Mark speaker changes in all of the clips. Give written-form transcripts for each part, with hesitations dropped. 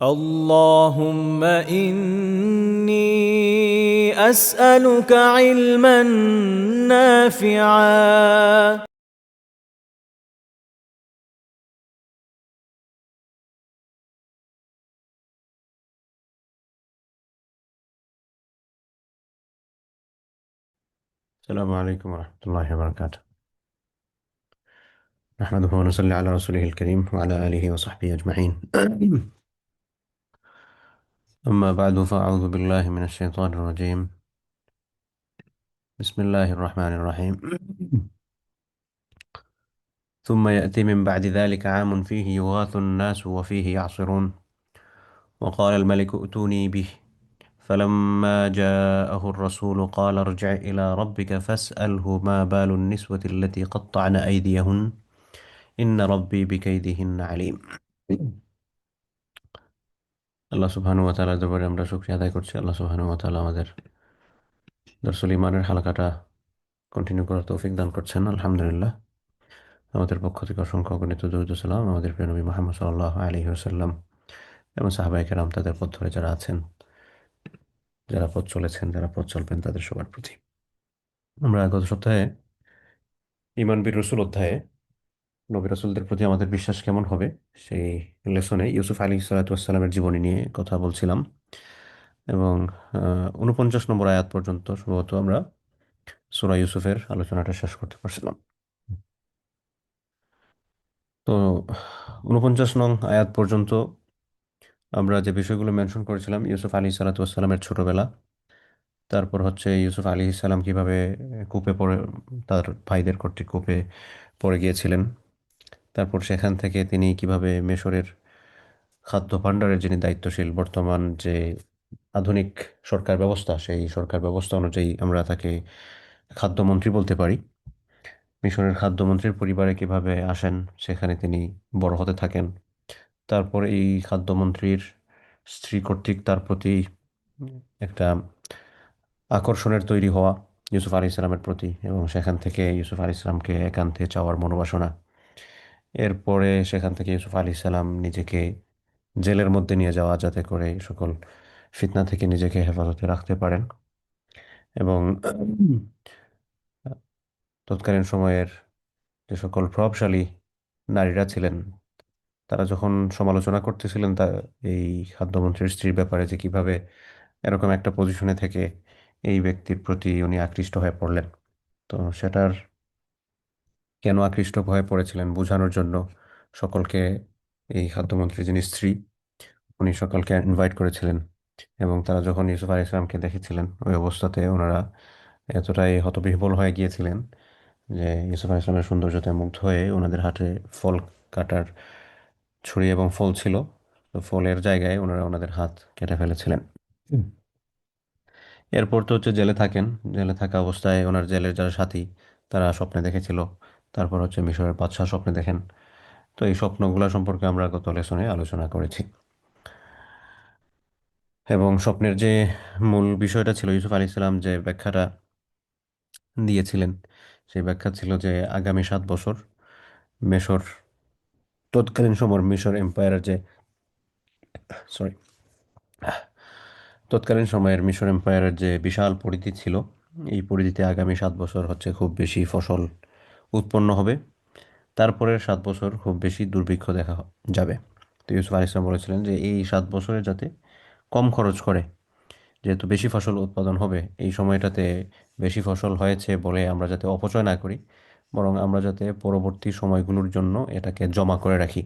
Speaker 1: اللهم إني أسألك علما نافعا.
Speaker 2: السلام عليكم ورحمة الله وبركاته. نحمده ونصلي على رسوله الكريم وعلى آله وصحبه أجمعين. أما بعد فأعوذ بالله من الشيطان الرجيم. بسم الله الرحمن الرحيم. ثم يأتي من بعد ذلك عام فيه يغاث الناس وفيه يعصرون. وقال الملك ائتوني به. فلما جاءه الرسول قال ارجع إلى ربك فاسأله ما بال النسوة التي قطعن أيديهن إن ربي بكيدهن عليم. আল্লাহ সুবহানাহু ওয়া তাআলার দরবারে আমরা শুকরিয়া আদায় করছি। আল্লাহ সুবহানাহু ওয়া তাআলা আমাদের দরসুল ইমানের হালাকাটা কন্টিনিউ করার তৌফিক দান করছেন, আলহামদুলিল্লাহ। আমাদের পক্ষ থেকে অসংখ্য অগণিত দরুদ ও সালাম আমাদের প্রিয় নবী মুহাম্মদ সাল্লাল্লাহু আলাইহি ওয়াসাল্লাম এবং সাহাবায়ে কেরাম, তাদের পথ ধরে যারা আছেন, যারা পথ চলেছেন, যারা পথ চলবেন, তাদের সবার প্রতি। আমরা গত সপ্তাহে ইমান বির রসুল অধ্যায়ে নবী রাসূলদের প্রতি আমাদের বিশ্বাস কেমন হবে সেই লেসনে ইউসুফ আলাইহিস সালাতু ওয়াস সালামের জীবনী নিয়ে কথা বলছিলাম এবং ৪৯ নম্বর আয়াত পর্যন্ত সম্ভবত আমরা সূরা ইউসুফের আলোচনাটা শেষ করতে পারছিলাম। তো ৪৯ নং আয়াত পর্যন্ত আমরা যে বিষয়গুলো মেনশন করেছিলাম, ইউসুফ আলী সালাতামের ছোটবেলা, তারপর হচ্ছে ইউসুফ আলী ইসলাম কিভাবে কূপে পড়ে, তার ভাইদের কর্তৃক কূপে পড়ে গিয়েছিলেন, তারপর সেখান থেকে তিনি কিভাবে মিশরের খাদ্য ভাণ্ডারের যিনি দায়িত্বশীল, বর্তমান যে আধুনিক সরকার ব্যবস্থা, সেই সরকার ব্যবস্থা অনুযায়ী আমরা তাকে খাদ্যমন্ত্রী বলতে পারি, মিশরের খাদ্যমন্ত্রীর পরিবারে কিভাবে আসেন, সেখানে তিনি বড় হতে থাকেন। তারপর এই খাদ্যমন্ত্রীর স্ত্রী কর্তৃক তার প্রতি একটা আকর্ষণের তৈরি হওয়া ইউসুফ আলী ইসলামের প্রতি, এবং সেখান থেকে ইউসুফ আলী ইসলামকে একান্তে চাওয়ার মনোবাসনা। এরপরে সেখান থেকে ইউসুফ আলী ইসলাম নিজেকে জেলের মধ্যে নিয়ে যাওয়া, যাতে করে এই সকল ফিতনা থেকে নিজেকে হেফাজতে রাখতে পারেন। এবং তৎকালীন সময়ের যে সকল প্রভাবশালী নারীরা ছিলেন, তারা যখন সমালোচনা করতেছিলেন এই খাদ্যমন্ত্রীর স্ত্রীর ব্যাপারে, যে কিভাবে এরকম একটা পজিশনে থেকে এই ব্যক্তির প্রতি উনি আকৃষ্ট হয়ে পড়লেন, তো সেটার কেন আকৃষ্ট হয়ে পড়েছিলেন বোঝানোর জন্য সকলকে, এই খাদ্যমন্ত্রীর যিনি স্ত্রী, উনি সকলকে ইনভাইট করেছিলেন। এবং তারা যখন ইউসুফ আলাইহিস সালামকে দেখেছিলেন ওই অবস্থাতে, ওনারা এতটাই হতবিহ্বল হয়ে গিয়েছিলেন যে ইউসুফ আলাইহিস সালামের সৌন্দর্যতে মুগ্ধ হয়ে ওনাদের হাতে ফল কাটার ছুরি এবং ফল ছিল, তো ফলের জায়গায় ওনারা ওনাদের হাত কেটে ফেলেছিলেন। হুম। এরপর তো হচ্ছে জেলে থাকেন। জেলে থাকা অবস্থায় ওনার জেলের যারা সাথী, তারা স্বপ্নে দেখেছিল। তারপর হচ্ছে মিশরের বাদশাহ স্বপ্নে দেখেন। তো এই স্বপ্নগুলো সম্পর্কে আমরা গত লেসনে আলোচনা করেছি, এবং স্বপ্নের যে মূল বিষয়টা ছিল, ইউসুফ আলী ইসলাম যে ব্যাখ্যাটা দিয়েছিলেন, সেই ব্যাখ্যা ছিল যে আগামী 7 বছর মিশর, তৎকালীন সময় মিশর এম্পায়ারের যে, সরি, তৎকালীন সময়ের মিশর এম্পায়ারের যে বিশাল পরিধি ছিল, এই পরিধিতে আগামী 7 বছর হচ্ছে খুব বেশি ফসল উৎপন্ন হবে। তারপরের 7 বছর খুব বেশি দুর্ভিক্ষ দেখা যাবে। তো ইউসুফ আলী ইসলাম বলেছিলেন যে এই 7 বছরে যাতে কম খরচ করে, যেহেতু বেশি ফসল উৎপাদন হবে, এই সময়টাতে বেশি ফসল হয়েছে বলে আমরা যাতে অপচয় না করি, বরং আমরা যাতে পরবর্তী সময়গুলোর জন্য এটাকে জমা করে রাখি,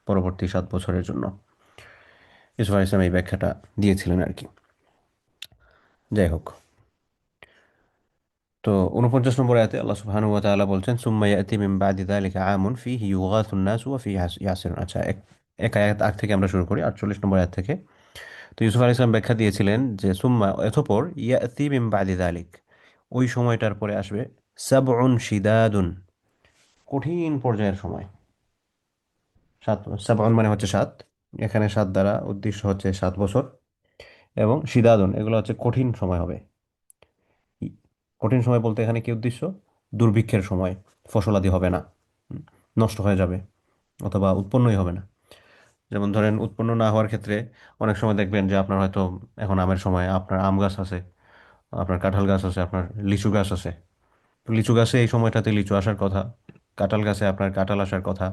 Speaker 2: পরবর্তী 7 বছরের জন্য। ইউসুফ আলী ইসলাম এই ব্যাখ্যাটা দিয়েছিলেন আর কি। যাই হোক, তো ৪৯ নম্বর আয়াতে আল্লাহ সুবহানাহু ওয়া তাআলা বলছেন, সুম্মা ইয়াতি মিন বাদি যালিকা আমুন ফীহি ইউগাথুন নাস ওয়া ফীহি ইয়াসিরুন। আচ্ছা, এক আয়াত আগ থেকে আমরা শুরু করি, ৪৮ নম্বর আয়াত থেকে। তো ইউসুফ আলাইহিস সালাম ব্যাখ্যা দিয়েছিলেন যে সুম্মা, অতঃপর, ইয়াতি মিন বাদি যালিক, ওই সময়টার পরে আসবে, সাবউন শিদাদুন, কঠিন পর্যায়ের সময়। সাত, সাবউন মানে হচ্ছে 7, এখানে 7 দ্বারা উদ্দেশ্য হচ্ছে 7 বছর, এবং শিদাদুন এগুলো হচ্ছে কঠিন সময় হবে। ই- কঠিন সময় বলতে এখানে কি উদ্দেশ্য? দুর্ভিক্ষের সময়, ফসলাদি হবে না, হুম, নষ্ট হয়ে যাবে, অথবা উৎপন্নই হবে না। যেমন ধরেন উৎপন্ন না হওয়ার ক্ষেত্রে অনেক সময় দেখবেন যে আপনার হয়তো এখন আমের সময়, আপনার আম গাছ আছে, আপনার কাঁঠাল গাছ আছে, আপনার লিচু গাছ আছে। তো লিচু গাছে এই সময়টাতে লিচু আসার কথা, কাঁঠাল গাছে আপনার কাঁঠাল আসার কথা,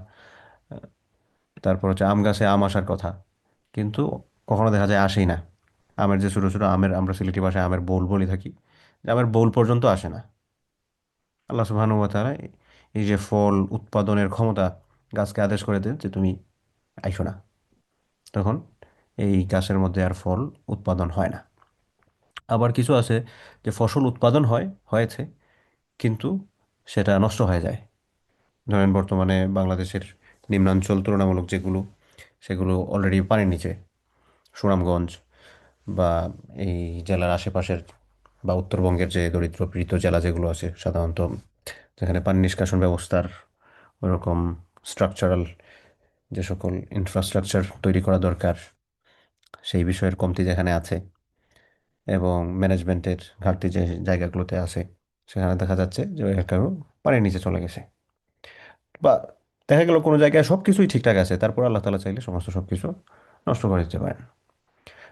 Speaker 2: তারপর হচ্ছে আম গাছে আম আসার কথা, কিন্তু কখনো দেখা যায় আসেই না। আমের যে ছোটো ছোটো আমের, আমরা সিলেটি ভাষায় আমের বোল বলে থাকি, যে আমের বোল পর্যন্ত আসে না। আল্লাহ সুবহানাহু ওয়া তাআলা এই যে ফল উৎপাদনের ক্ষমতা, গাছকে আদেশ করে দেন যে তুমি আইসো না, তখন এই গাছের মধ্যে আর ফল উৎপাদন হয় না। আবার কিছু আছে যে ফসল উৎপাদন হয়েছে, কিন্তু সেটা নষ্ট হয়ে যায়। ধরেন বর্তমানে বাংলাদেশের নিম্নাঞ্চল তুলনামূলক যেগুলো, সেগুলো অলরেডি পানির নিচে, সুনামগঞ্জ বা এই জেলার আশেপাশের বা উত্তরবঙ্গের যে দরিদ্র পীড়িত জেলা যেগুলো আছে সাধারণত, যেখানে পানি নিষ্কাশন ব্যবস্থার ওরকম স্ট্রাকচারাল যে সকল ইনফ্রাস্ট্রাকচার তৈরি করা দরকার, সেই বিষয়ের কমতি যেখানে আছে, এবং ম্যানেজমেন্টের ঘাটতি যে জায়গাগুলোতে আছে, সেখানে দেখা যাচ্ছে যে ওই এলাকাও পানির নিচে চলে গেছে। বা দেখা গেল কোনো জায়গায় সব কিছুই ঠিকঠাক আছে, তারপর আল্লাহ তাআলা চাইলে সমস্ত সব কিছু নষ্ট করে দিতে পারেন।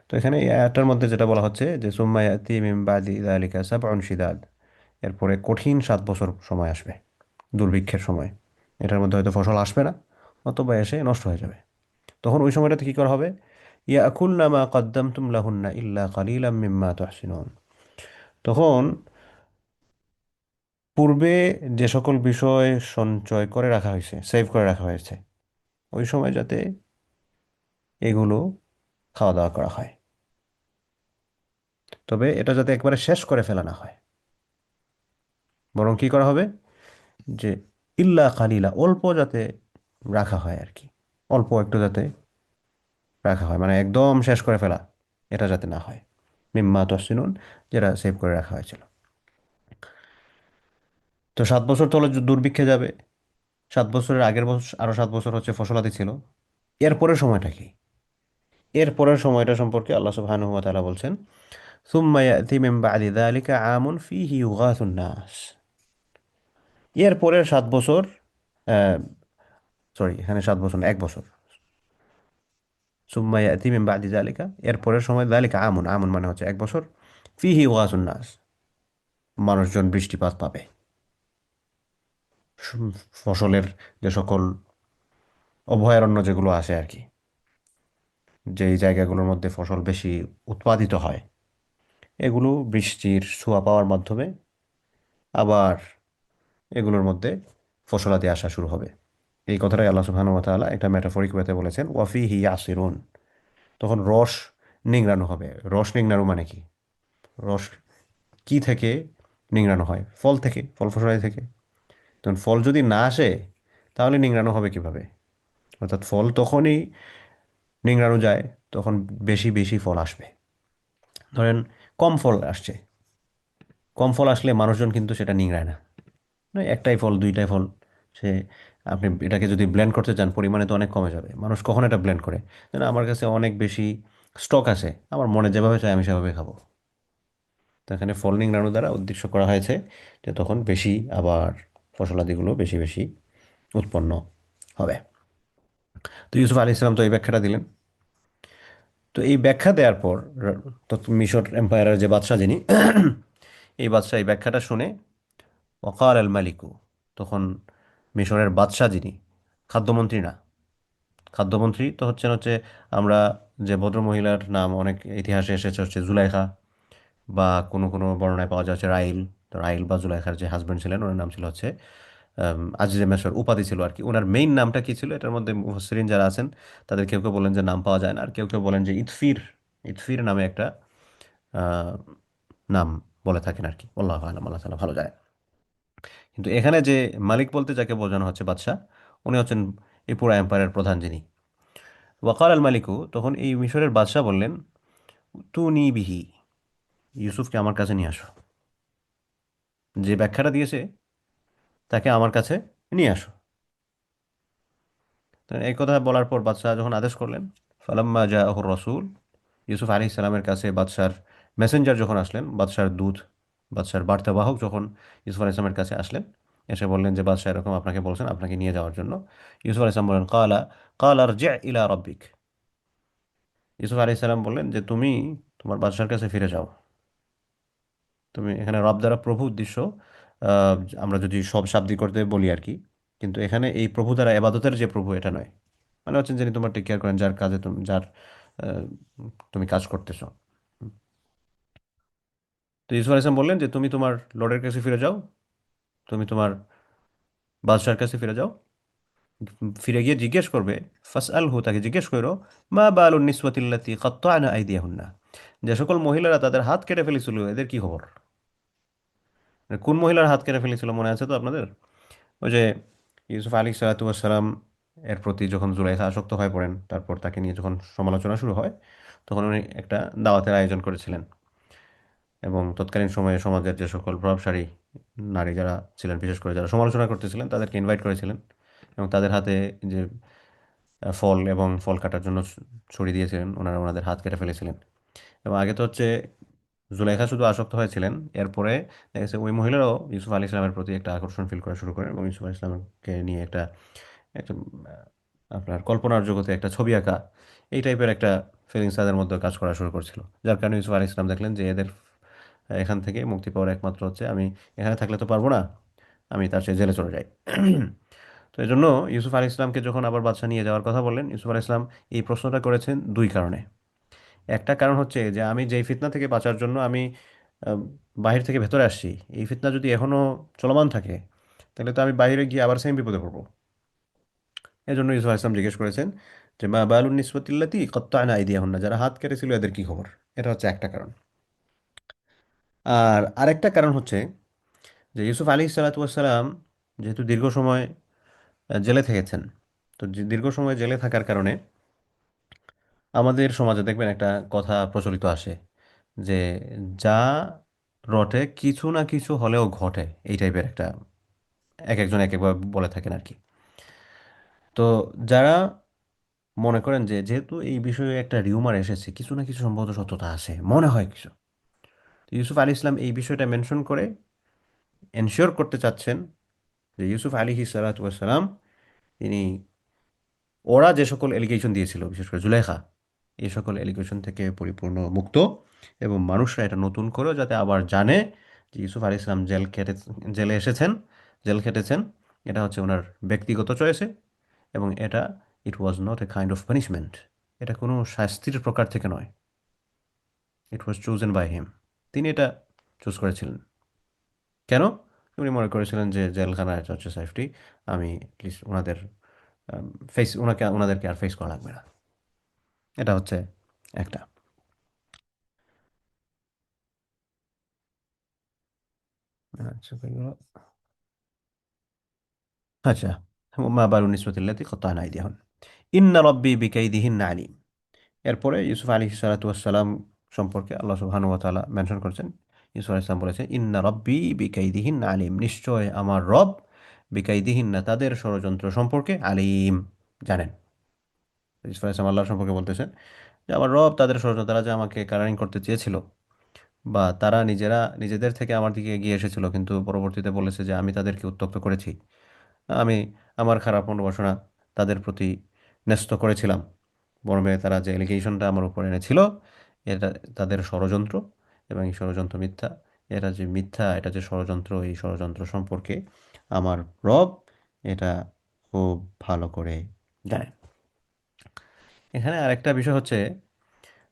Speaker 2: তো এখানে এই আয়াতটার মধ্যে যেটা বলা হচ্ছে যে সুম্মা ইয়াতি মিন বাদি যালিকা সাবউন শিদাদ, এরপরে কঠিন 7 বছর সময় আসবে, দুর্ভিক্ষের সময়। এটার মধ্যে হয়তো ফসল আসবে না, অথবা এসে নষ্ট হয়ে যাবে। তখন ওই সময়টাতে কি করা হবে? ইয়াকুলনা মা কদ্দামতুম লাহুন্না ইল্লা কালিলাম মিম্মা তুহসিনুন। তখন পূর্বে যে সকল বিষয় সঞ্চয় করে রাখা হয়েছে, সেভ করে রাখা হয়েছে, ওই সময় যাতে এগুলো খাওয়া দাওয়া করা হয়। তবে এটা যাতে একবারে শেষ করে ফেলা না হয়, বরং কি করা হবে যে ইল্লা কালিলা, অল্প যাতে রাখা হয় আর কি। অল্প একটু যাতে রাখা হয়, মানে একদম শেষ করে ফেলা এটা যাতে না হয়। মিম্মা তসিনুন, যেটা সেভ করে রাখা হয়েছিল। তো 7 বছর তো হলো দুর্ভিক্ষে যাবে। 7 বছরের আগের বছর আরো 7 বছর হচ্ছে ফসলাদি ছিল। এরপরের সময়টা কি? এরপরের সময়টা সম্পর্কে আল্লাহ সুবহানাহু ওয়া তাআলা বলছেন, সুম্মা ইয়াতি মিন বাদি যালিকা আমুন ফীহি ইউগাসুন নাস। এরপরের 7 বছর, সরি এখানে 7 বছর না, 1 বছর। সুম্মা ইয়াতি মিন বাদি যালিকা, এরপরের সময়, যালিকা আমুন, আমুন মানে হচ্ছে 1 বছর, ফীহি ইউগাসুন নাস, মানুষজন বৃষ্টিপাত পাবে। ফসলের যে সকল অভয়ারণ্য যেগুলো আছে আর কি, যেই জায়গাগুলোর মধ্যে ফসল বেশি উৎপাদিত হয়, এগুলো বৃষ্টির ছোঁয়া পাওয়ার মাধ্যমে আবার এগুলোর মধ্যে ফসলাদি আসা শুরু হবে। এই কথাটাই আল্লাহ সুবহানাহু ওয়া তাআলা একটা মেটাফরিক ওয়েতে বলেছেন, ওয়াফিহি ইয়াসিরুন। তখন রস নিংড়ানো হবে। রস নিংড়ানো মানে কি? রস কি থেকে নিংড়ানো হয়? ফল থেকে, ফল ফসলাদি থেকে। তখন ফল যদি না আসে, তাহলে নিংড়ানো হবে কিভাবে? অর্থাৎ ফল তখনই নিংড়ানো যায় তখন বেশি বেশি ফল আসবে। ধরেন কম ফল আসছে, কম ফল আসলে মানুষজন কিন্তু সেটা নিংড়ায় না। মানে একটাই ফল, দুইটাই ফল, সে, আপনি এটাকে যদি ব্লেন্ড করতে চান, পরিমাণে তো অনেক কমে যাবে। মানুষ কখন এটা ব্লেন্ড করে? যেন আমার কাছে অনেক বেশি স্টক আছে, আমার মনে যেভাবে চাই আমি সেভাবে খাবো। তো এখানে ফল নিংড়ানো দ্বারা উদ্দেশ্য করা হয়েছে যে তখন বেশি আবার ফসলাদিগুলো বেশি বেশি উৎপন্ন হবে। তো ইউসুফ আলী ইসলাম তো এই ব্যাখ্যাটা দিলেন। তো এই ব্যাখ্যা দেওয়ার পর তো মিশর এম্পায়ারের যে বাদশাহ যিনি, এই বাদশাহ এই ব্যাখ্যাটা শুনে ওয়াকাল আল মালিকু, তখন মিশরের বাদশাহ যিনি, খাদ্যমন্ত্রী না, খাদ্যমন্ত্রী তো হচ্ছে আমরা যে ভদ্রমহিলার নাম অনেক ইতিহাসে এসেছে হচ্ছে জুলাইখা, বা কোনো কোনো বর্ণনায় পাওয়া যাচ্ছে রাইল। তো রাইল বা জুলাইখার যে হাজবেন্ড ছিলেন, ওনার নাম ছিল হচ্ছে আজিজে মেসর, উপাধি ছিল আর কি। ওনার মেইন নামটা কি ছিল, এটার মধ্যে মুফাসসিরিন যারা আছেন তাদের কেউ কেউ বলেন যে নাম পাওয়া যায় না, আর কেউ কেউ বলেন যে ইতফির, ইতফির নামে একটা আহ, নাম বলে থাকেন আর কি। আল্লাহু আ'লাম, আল্লাহ তাআলা ভালো যায়। কিন্তু এখানে যে মালিক বলতে যাকে বোঝানো হচ্ছে বাদশাহ, উনি হচ্ছেন এই পুরো এম্পায়ারের প্রধান যিনি। ওয়াকাল আল মালিকু, তখন এই মিশরের বাদশাহ বললেন, তুনি বিহি, ইউসুফকে আমার কাছে নিয়ে আসো। যে ব্যাখ্যাটা দিয়েছে তাকে আমার কাছে নিয়ে আসো। তো এই কথা বলার পর বাদশাহ যখন আদেশ করলেন, ফালাম্মা জাআহুর রাসূল, ইউসুফ আলাইহিস সালামের কাছে বাদশার মেসেঞ্জার যখন আসলেন, বাদশার দূত, বাদশার বার্তাবাহক যখন ইউসুফ আলাইহিস সালামের কাছে আসলেন, এসে বললেন যে বাদশাহ এরকম আপনাকে বলছেন আপনাকে নিয়ে যাওয়ার জন্য। ইউসুফ আলাইহিস সালাম বললেন কালা কালা আরজি' ইলা রাব্বিক। ইউসুফ আলাইহিস সালাম বললেন যে তুমি তোমার বাদশার কাছে ফিরে যাও। তুমি এখানে রব দ্বারা প্রভু উদ্দেশ্য, আহ, আমরা যদি সব শাব্দিক করতে বলি আর কি, কিন্তু এখানে এই প্রভু দ্বারা এবাদতের যে প্রভু এটা নয়, মানে হচ্ছেন যিনি তোমার টেক কেয়ার করেন, যার কাজে তুমি যার আহ, তুমি কাজ করতেছো। তো ইউসুফ আলাইহিস সালাম বললেন যে তুমি তোমার লর্ডের কাছে ফিরে যাও, তুমি তোমার বাদশার কাছে ফিরে যাও, ফিরে গিয়ে জিজ্ঞেস করবে, ফাসআলহু, তাকে জিজ্ঞেস করো, মা বালুন নিসওয়াতিল্লাতী কাত্তা'না আইদিয়াহুন্না, যে সকল মহিলারা তাদের হাত কেটে ফেলেছিল এদের কি খবর? মানে কোন মহিলার হাত কেটে ফেলেছিল মনে আছে তো আপনাদের? ওই যে ইউসুফ আলী সালাতাম এর প্রতি যখন জুলাইখা আসক্ত হয়ে পড়েন, তারপর তাকে নিয়ে যখন সমালোচনা শুরু হয়, তখন উনি একটা দাওয়াতের আয়োজন করেছিলেন। এবং তৎকালীন সময়ে সমাজের যে সকল প্রভাবশালী নারী যারা ছিলেন, বিশেষ করে যারা সমালোচনা করতেছিলেন, তাদেরকে ইনভাইট করেছিলেন এবং তাদের হাতে যে ফল এবং ফল কাটার জন্য ছুরি দিয়েছিলেন, ওনারা ওনাদের হাত কেটে ফেলেছিলেন। এবং আগে তো হচ্ছে জুলাইখা শুধু আসক্ত হয়েছিলেন, এরপরে দেখা গেছে ওই মহিলারাও ইউসুফ আলী ইসলামের প্রতি একটা আকর্ষণ ফিল করা শুরু করেন এবং ইউসুফ আলী ইসলামকে নিয়ে একটা একটা আপনার কল্পনার জগতে একটা ছবি আঁকা, এই টাইপের একটা ফিলিংস তাদের মধ্যে কাজ করা শুরু করছিল। যার কারণে ইউসুফ আলী ইসলাম দেখলেন যে এদের এখান থেকে মুক্তি পাওয়ার একমাত্র হচ্ছে আমি এখানে থাকলে তো পারবো না, আমি তার চেয়ে জেলে চলে যাই। তো এই জন্য ইউসুফ আলী ইসলামকে যখন আবার বাদশা নিয়ে যাওয়ার কথা বললেন, ইউসুফ আলী ইসলাম এই প্রশ্নটা করেছেন দুই কারণে। একটা কারণ হচ্ছে যে আমি যেই ফিতনা থেকে বাঁচার জন্য আমি আহ, বাহির থেকে ভেতরে আসছি, এই ফিতনা যদি এখনো চলমান থাকে, তাহলে তো আমি বাইরে গিয়ে আবার সেম বিপদে পড়বো। এই জন্য ইউসুফ আলাইহিস সালাম জিজ্ঞেস করেছেন যে মা বালুন নিসবতিল্লাতি কত্তা'না আইদিয়াহুন্না, যারা হাত কেটেছিল এদের কি খবর? এটা হচ্ছে একটা কারণ। আর আরেকটা কারণ হচ্ছে যে ইউসুফ আলাইহিস সালাতু ওয়াস সালাম যেহেতু দীর্ঘ সময় জেলে থেকেছেন, তো দীর্ঘ সময় জেলে থাকার কারণে আমাদের সমাজে দেখবেন একটা কথা প্রচলিত আসে যে যা রটে কিছু না কিছু হলেও ঘটে, এই টাইপের একটা এক একজন এক একভাবে বলে থাকেন আর কি। তো যারা মনে করেন যে যেহেতু এই বিষয়ে একটা রিউমার এসেছে, কিছু না কিছু সম্ভবত সত্যতা আছে, মনে হয় কিছু, তো ইউসুফ আলী ইসলাম এই বিষয়টা মেনশন করে এনশিওর করতে চাচ্ছেন যে ইউসুফ আলী সালাম তিনি ওরা যে সকল এলিগেশন দিয়েছিল, বিশেষ করে জুলেখা, এই সকল এলিগেশন থেকে পরিপূর্ণ মুক্ত, এবং মানুষরা এটা নতুন করেও যাতে আবার জানে যে ইউসুফ আলী ইসলাম জেলে এসেছেন, জেল খেটেছেন, এটা হচ্ছে ওনার ব্যক্তিগত চয়েসে, এবং এটা it was not a kind of punishment, এটা কোনো শাস্তির প্রকার থেকে নয়, ইট ওয়াজ চুজেন বাই হিম, তিনি এটা চুজ করেছিলেন। কেন? উনি মনে করেছিলেন যে জেলখানায় এটা হচ্ছে সেফটি, আমি প্লিজ ওনাদের ওনাদেরকে আর ফেস করা লাগবে না। এটা হচ্ছে একটা। আচ্ছা হয়ে গেল। আচ্ছা, মা বালু নিসবতিল্লাতি কত্তা'না আইদিয়াহুন ইন্না রব্বি বিকাইদিহিন্না আলিম। এরপরে ইউসুফ আলাইহিস সালাতু ওয়াস সালাম সম্পর্কে আল্লাহ সুবহানাহু ওয়া তাআলা মেনশন করেছেন। ইউসুফ আলাইহিস সালাম বলেছেন, ইন্না রব্বি বিকাইদিহিন্না আলিম, নিশ্চয় আমার রব বিকাইদিহিন্না, তাদের ষড়যন্ত্র সম্পর্কে আলিম, জানেন। ইউসুফ আলাইহিস সালাম আল্লাহর সম্পর্কে বলতেছেন যে আমার রব তাদের ষড়যন্ত্র, তারা যে আমাকে কারাগারিং করতে চেয়েছিল, বা তারা নিজেরা নিজেদের থেকে আমার দিকে এগিয়ে এসেছিল, কিন্তু পরবর্তীতে বলেছে যে আমি তাদেরকে উত্ত্যক্ত করেছি, আমি আমার খারাপ মনোবাসনা তাদের প্রতি ন্যস্ত করেছিলাম, মর্মে তারা যে এলিগেশনটা আমার উপর এনেছিল এটা তাদের ষড়যন্ত্র, এবং এই ষড়যন্ত্র মিথ্যা, এটা যে মিথ্যা, এটা যে ষড়যন্ত্র, এই ষড়যন্ত্র সম্পর্কে আমার রব এটা খুব ভালো করে জানেন। এখানে আরেকটা বিষয় হচ্ছে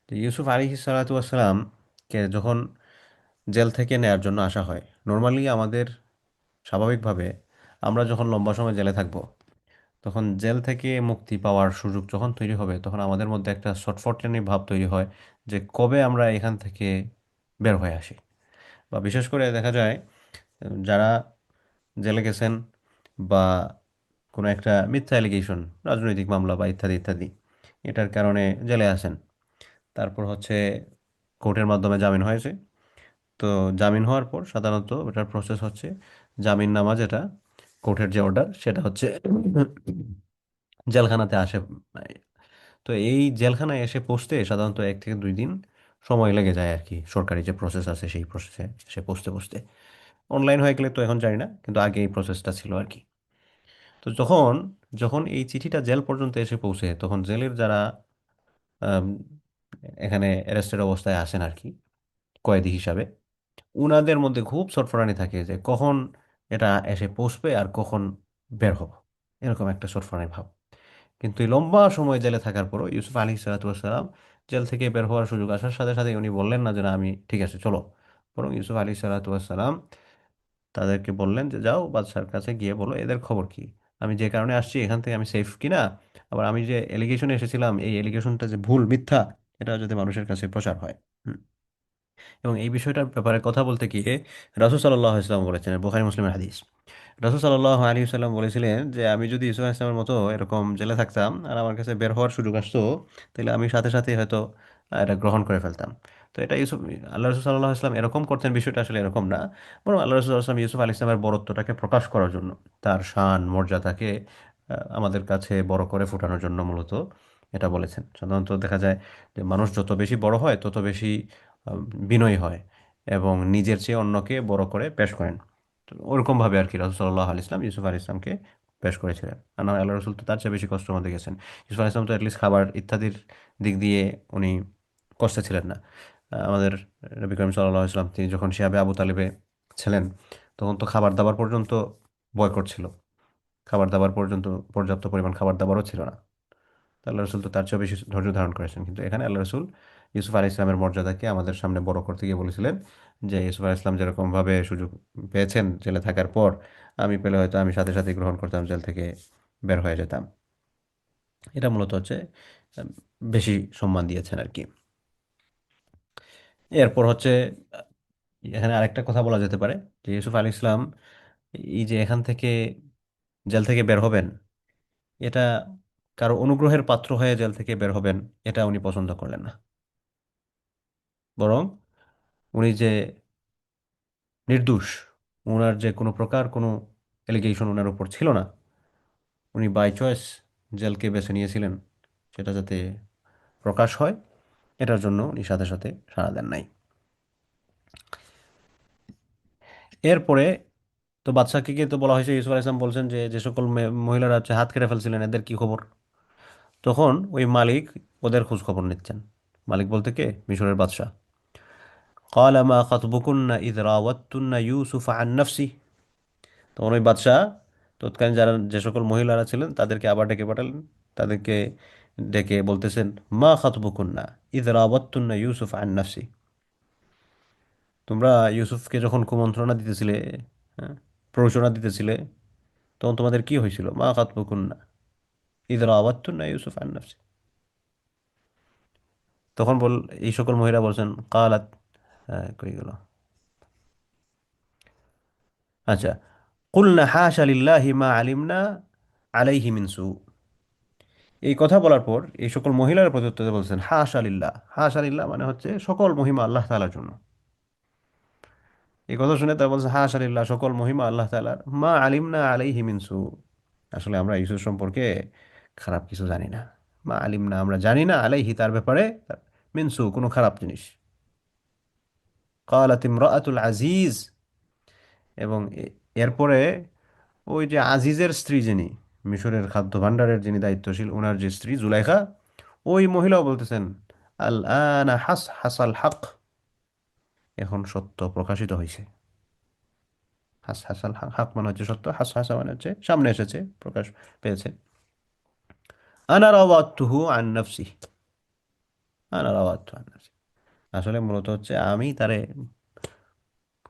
Speaker 2: যে ইউসুফ আলাইহিস সালাতু ওয়াস সালামকে যখন জেল থেকে নেয়ার জন্য আসা হয়, নর্মালি আমাদের স্বাভাবিকভাবে আমরা যখন লম্বা সময় জেলে থাকব, তখন জেল থেকে মুক্তি পাওয়ার সুযোগ যখন তৈরি হবে, তখন আমাদের মধ্যে একটা ছটফটানি ভাব তৈরি হয় যে কবে আমরা এখান থেকে বের হয়ে আসি। বা বিশেষ করে দেখা যায় যারা জেলে গেছেন, বা কোনো একটা মিথ্যা অ্যালিগেশন, রাজনৈতিক মামলা বা ইত্যাদি ইত্যাদি, এটার কারণে জেলে আসেন, তারপর হচ্ছে কোর্টের মাধ্যমে জামিন হয়েছে। তো জামিন হওয়ার পর সাধারণত এটার প্রসেস হচ্ছে জামিন নামা, যেটা কোর্টের যে অর্ডার, সেটা হচ্ছে জেলখানাতে আসে। তো এই জেলখানায় এসে পৌঁছতে সাধারণত 1 থেকে 2 দিন সময় লেগে যায় আর কি, সরকারি যে প্রসেস আছে সেই প্রসেসে এসে পৌঁছতে পৌঁছতে। অনলাইন হয়ে গেলে তো এখন জানি না, কিন্তু আগে এই প্রসেসটা ছিল আর কি। তো যখন যখন এই চিঠিটা জেল পর্যন্ত এসে পৌঁছে, তখন জেলের যারা আম, এখানে অ্যারেস্টেড অবস্থায় আসেন আর কি, কয়েদি হিসাবে, উনাদের মধ্যে খুব সটফরানি থাকে যে কখন এটা এসে পৌঁছবে আর কখন বের হব, এরকম একটা সটফরানি ভাব। কিন্তু এই লম্বা সময় জেলে থাকার পরও ইউসুফ আলী সালাতাম জেল থেকে বের হওয়ার সুযোগ আসার সাথে সাথে উনি বললেন না যে না আমি ঠিক আছে চলো, বরং ইউসুফ আলী সালাতাম তাদেরকে বললেন যে যাও বাদশার কাছে গিয়ে বলো এদের খবর কি, আমি যে কারণে আসছি এখান থেকে আমি সেফ কিনা, আবার আমি যে এলিগেশনে এসেছিলাম এই এলিগেশনটা যে ভুল মিথ্যা, এটা যাতে মানুষের কাছে প্রচার হয়। হুম। এবং এই বিষয়টার ব্যাপারে কথা বলতে গিয়ে রাসূল সাল্লাল্লাহু আলাইহি ওয়াসাল্লাম বলেছেন, বুখারী মুসলিমের হাদিস, রাসূল সাল্লাল্লাহু আলাইহি ওয়াসাল্লাম বলেছিলেন যে আমি যদি ইসুফ আলাইহিস সালামের মতো এরকম জেলে থাকতাম আর আমার কাছে বের হওয়ার সুযোগ আসতো, তাহলে আমি সাথে সাথে হয়তো এটা গ্রহণ করে ফেলতাম। তো এটা ইউসুফ, আল্লাহ রসুল সাল্লাল্লাহু আলাইহি ওয়াসাল্লাম এরকম করতেন, বিষয়টা আসলে এরকম না। বরং আল্লাহ রসুল সাল্লাল্লাহু আলাইহি ওয়াসাল্লাম ইউসুফ আলাইহিস সালামের বরত্বটাকে প্রকাশ করার জন্য, তার শান মর্যাদাকে আমাদের কাছে বড় করে ফোটানোর জন্য মূলত এটা বলেছেন। সাধারণত দেখা যায় যে মানুষ যত বেশি বড় হয় তত বেশি আহ, বিনয়ী হয় এবং নিজের চেয়ে অন্যকে বড় করে পেশ করেন। তো ওরকমভাবে আর কি রাসূল সাল্লাল্লাহু আলাইহি ওয়াসাল্লাম ইউসুফ আলাইহিস সালামকে পেশ করেছিলেন। আর না হয় আল্লাহ রসুল তো তার চেয়ে বেশি কষ্টের মধ্যে গেছেন। ইউসুফ আলাইহিস সালাম তো অ্যাটলিস্ট খাবার ইত্যাদির দিক দিয়ে উনি কষ্টে ছিলেন না। আমাদের নবী করিম সাল্লাল্লাহু আলাইহি ওয়াসাল্লাম তিনি যখন শিহাবে আবু তালিবে ছিলেন, তখন তো খাবার দাবার পর্যন্ত বয়কট ছিল, খাবার দাবার পর্যন্ত পর্যাপ্ত পরিমাণ খাবার দাবারও ছিল না। তো আল্লাহ রসুল তো তার চেয়েও বেশি ধৈর্য ধারণ করেছেন, কিন্তু এখানে আল্লাহ রসুল ইউসুফ আলাহ ইসলামের মর্যাদাকে আমাদের সামনে বড় করতে গিয়ে বলেছিলেন যে ইউসুফ আলাহ ইসলাম যেরকমভাবে সুযোগ পেয়েছেন জেলে থাকার পর, আমি পেলে হয়তো আমি সাথে সাথে গ্রহণ করতাম, জেল থেকে বের হয়ে যেতাম। এটা মূলত হচ্ছে আহ, বেশি সম্মান দিয়েছেন আর কি। এরপর হচ্ছে এখানে আরেকটা কথা বলা যেতে পারে যে ইউসুফ আলী ইসলাম এই যে এখান থেকে জেল থেকে বের হবেন, এটা কারো অনুগ্রহের পাত্র হয়ে জেল থেকে বের হবেন, এটা উনি পছন্দ করলেন না। বরং উনি যে নির্দোষ, ওনার যে কোনো প্রকার কোনো এলিগেশন ওনার উপর ছিল না, উনি বাই চয়েস জেলকে বেছে নিয়েছিলেন, সেটা যাতে প্রকাশ হয় এটার জন্য উনি সাথে সাথে সাড়া দেন নাই। এরপরে তো বাদশাকে গিয়ে তো বলা হয়েছে, ইউসুফ আলাইহিস সালাম বলছেন যে যে সকল মহিলারা হচ্ছে হাত কেটে ফেলছিলেন এদের কি খবর। তখন ওই মালিক ওদের খোঁজ খবর নিচ্ছেন। মালিক বলতে কে? মিশরের বাদশা। قال ما خطبكن إذ راوتن يوسف عن نفسه। তখন ওই বাদশাহ তৎকালীন যারা যে সকল মহিলারা ছিলেন তাদেরকে আবার ডেকে পাঠালেন। তাদেরকে ডেকে বলতেছেন, মা খাতবুকুন্না ইদ রাওয়াত্তুন্না ইউসুফ আন নাফসি। তোমরা ইউসুফকে যখন কুমন্ত্রণা দিতেছিলে, হ্যাঁ, প্ররোচনা দিতেছিলে, তখন তোমাদের কি হয়েছিল? মা খাতবুকুন্না ইদ রাওয়াত্তুন্না ইউসুফ আন নাফসি। তখন এই সকল মহিলা বলছেন কালাত, কই গেল, আচ্ছা, কুলনা হাশা লিল্লাহি মা আলিমনা আলাইহি মিন সু। এই কথা বলার পর এই সকল মহিলার প্রত্যুত্তরে বলছেন হাশ আলিল্লাহ। হাশ আলিল্লাহ মানে হচ্ছে সকল মহিমা আল্লাহ তাআলার জন্য। এই কথা শুনে তারা বলছে হাশ আলিল্লাহ, সকল মহিমা আল্লাহ তাআলার, মা আলিমনা আলাইহি মিন সু। আসলে আমরা ইউসুফ সম্পর্কে খারাপ কিছু জানি না। মা আলিমনা আমরা জানি না, আলাইহি তার ব্যাপারে, মিন সু কোনো খারাপ জিনিস। কালাত ইমরাআতুল আজিজ। এবং এরপরে ওই যে আজিজের স্ত্রী যিনি, মিশরের খাদ্য ভাণ্ডারের যিনি দায়িত্বশীল, ওনার যে স্ত্রী জুলাইখা, ওই মহিলাও বলতেছেন আল আনা হাস হাসাল হক, এখন সত্য প্রকাশিত হয়েছে। হাস হাসাল হক, হক মানে হচ্ছে সত্য, হাস হাসা মানে হচ্ছে সামনে এসেছে, প্রকাশ পেয়েছে। আনা রাওয়াতুহু আন নাফসি, আনা রাওয়াতুহু আন নাফসি। আসলে মূলত হচ্ছে আমি তারে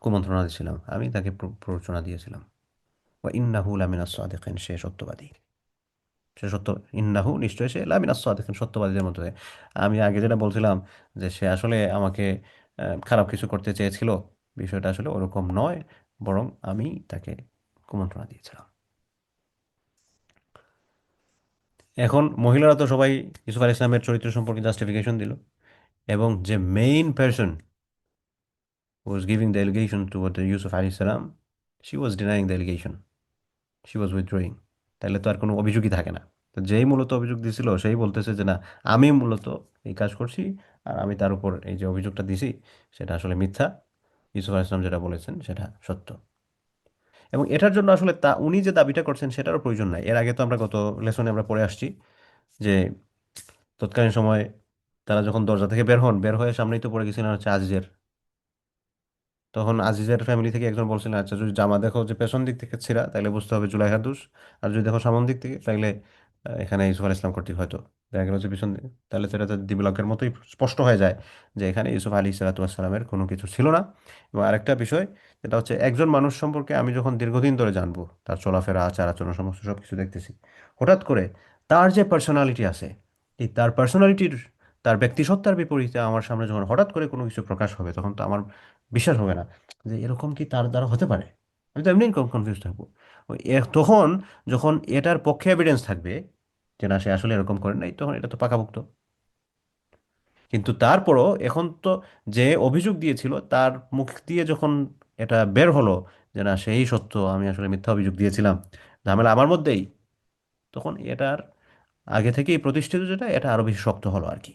Speaker 2: কুমন্ত্রণা দিয়েছিলাম, আমি তাকে প্ররোচনা দিয়েছিলাম। ওয়া ইন্নাহু লামিনাস সাদিকিন, সে সত্যবাদী, সে সত্য, ইন্নাহু নিশ্চয়ই সে লামিনাস সাদিকিন সত্যবাদীদের মধ্যে। আমি আগে যেটা বলছিলাম যে সে আসলে আমাকে খারাপ কিছু করতে চেয়েছিল, বিষয়টা আসলে ওরকম নয়, বরং আমি তাকে কুমন্ত্রণা দিয়েছিলাম। এখন মহিলারা তো সবাই ইউসুফ আলাইহিস সালামের চরিত্র সম্পর্কে জাস্টিফিকেশন দিল, এবং যে main person was giving the allegation toward the Yusuf আলাইহিস সালাম, she was denying the allegation, she was withdrawing। তাহলে তো আর কোনো অভিযোগই থাকে না। তো যেই মূলত অভিযোগ দিছিল সেই বলতেছে যে না, আমি মূলত এই কাজ করছি, আর আমি তার উপর এই যে অভিযোগটা দিছি সেটা আসলে মিথ্যা, ইউসুফ আলাইহিস সালাম যেটা বলেছেন সেটা সত্য। এবং এটার জন্য আসলে উনি যে দাবিটা করছেন সেটারও প্রয়োজন নাই। এর আগে তো আমরা গত লেসনে আমরা পড়ে আসছি যে তৎকালীন সময় তারা যখন দরজা থেকে বের হন, বের হয়ে সামনেই তো পড়ে গেছিলেন হচ্ছে আজিজের। তখন আজিজের ফ্যামিলি থেকে একজন বলছিলেন, আচ্ছা যদি জামা দেখো যে পেছন দিক থেকে ছিঁড়া তাহলে বুঝতে হবে জুলাইখার দোষ, আর যদি দেখো সামন দিক থেকে তাহলে এখানে ইউসুফ আল ইসলাম কর্তৃক হয়তো দেখা গেল যে পিছন দিকে, তাহলে তো এটা তো দিবালোকের মতোই স্পষ্ট হয়ে যায় যে এখানে ইউসুফ আলী সালাতামের কোনো কিছু ছিল না। এবং আরেকটা বিষয় যেটা হচ্ছে, একজন মানুষ সম্পর্কে আমি যখন দীর্ঘদিন ধরে জানবো, তার চলাফেরা আচার আচরণ সমস্ত সব কিছু দেখতেছি, হঠাৎ করে তার যে পার্সোনালিটি আছে, এই তার পার্সোনালিটির, তার ব্যক্তিসত্তার বিপরীতে আমার সামনে যখন হঠাৎ করে কোনো কিছু প্রকাশ হবে, তখন তো আমার বিশ্বাস হবে না যে এরকম কি তার দ্বারা হতে পারে। আমি তো এমনি কনফিউজ থাকবো। তখন যখন এটার পক্ষে এভিডেন্স থাকবে যে না সে আসলে এরকম করেন নাই, তখন এটা তো পাকাপোক্ত। কিন্তু তারপরও এখন তো যে অভিযোগ দিয়েছিল তার মুখ দিয়ে যখন এটা বের হলো যে না সেই সত্য, আমি আসলে মিথ্যা অভিযোগ দিয়েছিলাম, ঝামেলা আমার মধ্যেই, তখন এটার আগে থেকেই প্রতিষ্ঠিত যেটা, এটা আরো বেশি শক্ত হলো আর কি।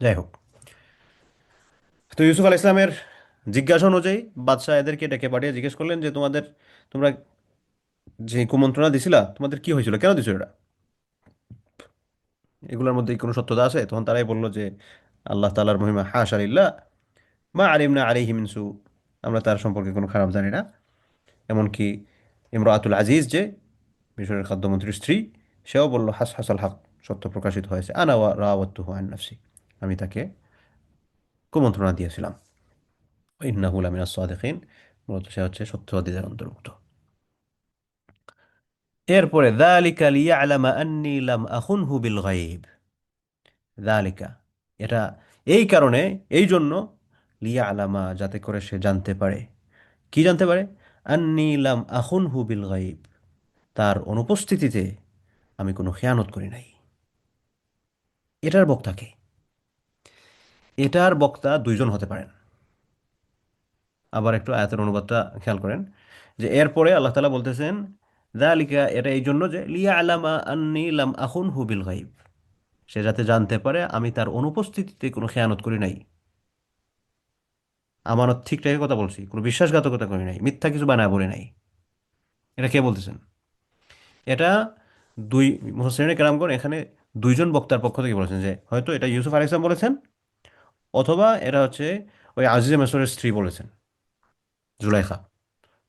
Speaker 2: যাই হোক, তো ইউসুফ আল ইসলামের জিজ্ঞাসা অনুযায়ী বাদশাহ এদেরকে ডেকে পাঠিয়ে জিজ্ঞেস করলেন যে তোমরা যে কুমন্ত্রণা দিছিলা, তোমাদের কি হয়েছিল, কেন দিছো এটা, এগুলোর মধ্যে কি কোনো সত্যতা আছে? তখন তারাই বললো যে আল্লাহ তাআলার মহিমা, হাশা লিল্লাহ মা আলিমনা আলাইহি মিন সু, আমরা তার সম্পর্কে কোনো খারাপ জানি না। এমনকি ইমরাতুল আজিজ, যে মিশরের খাদ্যমন্ত্রীর স্ত্রী, সেও বলল হাস হাসাল হক, সত্য প্রকাশিত হয়েছে, আনা রাওয়াতুহু আন নাফসি, আমি তাকে কুমন্ত্রণা দিয়েছিলাম, ইন্নাহু লামিনাস সাদিকিন, মূলত সে হচ্ছে সত্যবাদীদের অন্তর্ভুক্ত। এরপরে যালিকা লিয়ালামা আন্নী লাম আখুনহু বিল গায়ব, যালিকা, এটা এই কারণে, এই জন্য, লিয়া আলামা, যাতে করে সে জানতে পারে, কি জানতে পারে, আন্নী লাম আখুনহু বিল গায়ব, তার অনুপস্থিতিতে আমি কোনো খেয়ানত করি নাই। এটার বক্তাকে, এটার বক্তা দুইজন হতে পারেন। আবার একটু আয়াতের অনুবাদটা খেয়াল করেন, যে এরপরে আল্লাহ তাআলা বলতেছেন যালিকা, এটা এই জন্য যে লিয়া আলামা আন্নী লাম আখুনহু বিল গায়ব, সে যাতে জানতে পারে আমি তার অনুপস্থিতিতে কোনো খেয়ানত করি নাই, আমানত ঠিক রেখে কথা বলছি, কোনো বিশ্বাসঘাতকতা করি নাই, মিথ্যা কিছু বানায় বলি নাই। এটা কে বলতেছেন? এটা দুই মুফাসসিরিনে কেরামগণ এখানে দুইজন বক্তার পক্ষ থেকে বলেছেন, যে হয়তো এটা ইউসুফ আলাইহিস সালাম বলেছেন, অথবা এটা হচ্ছে ওই আজিজে মেসরের স্ত্রী বলেছেন, জুলাইখা।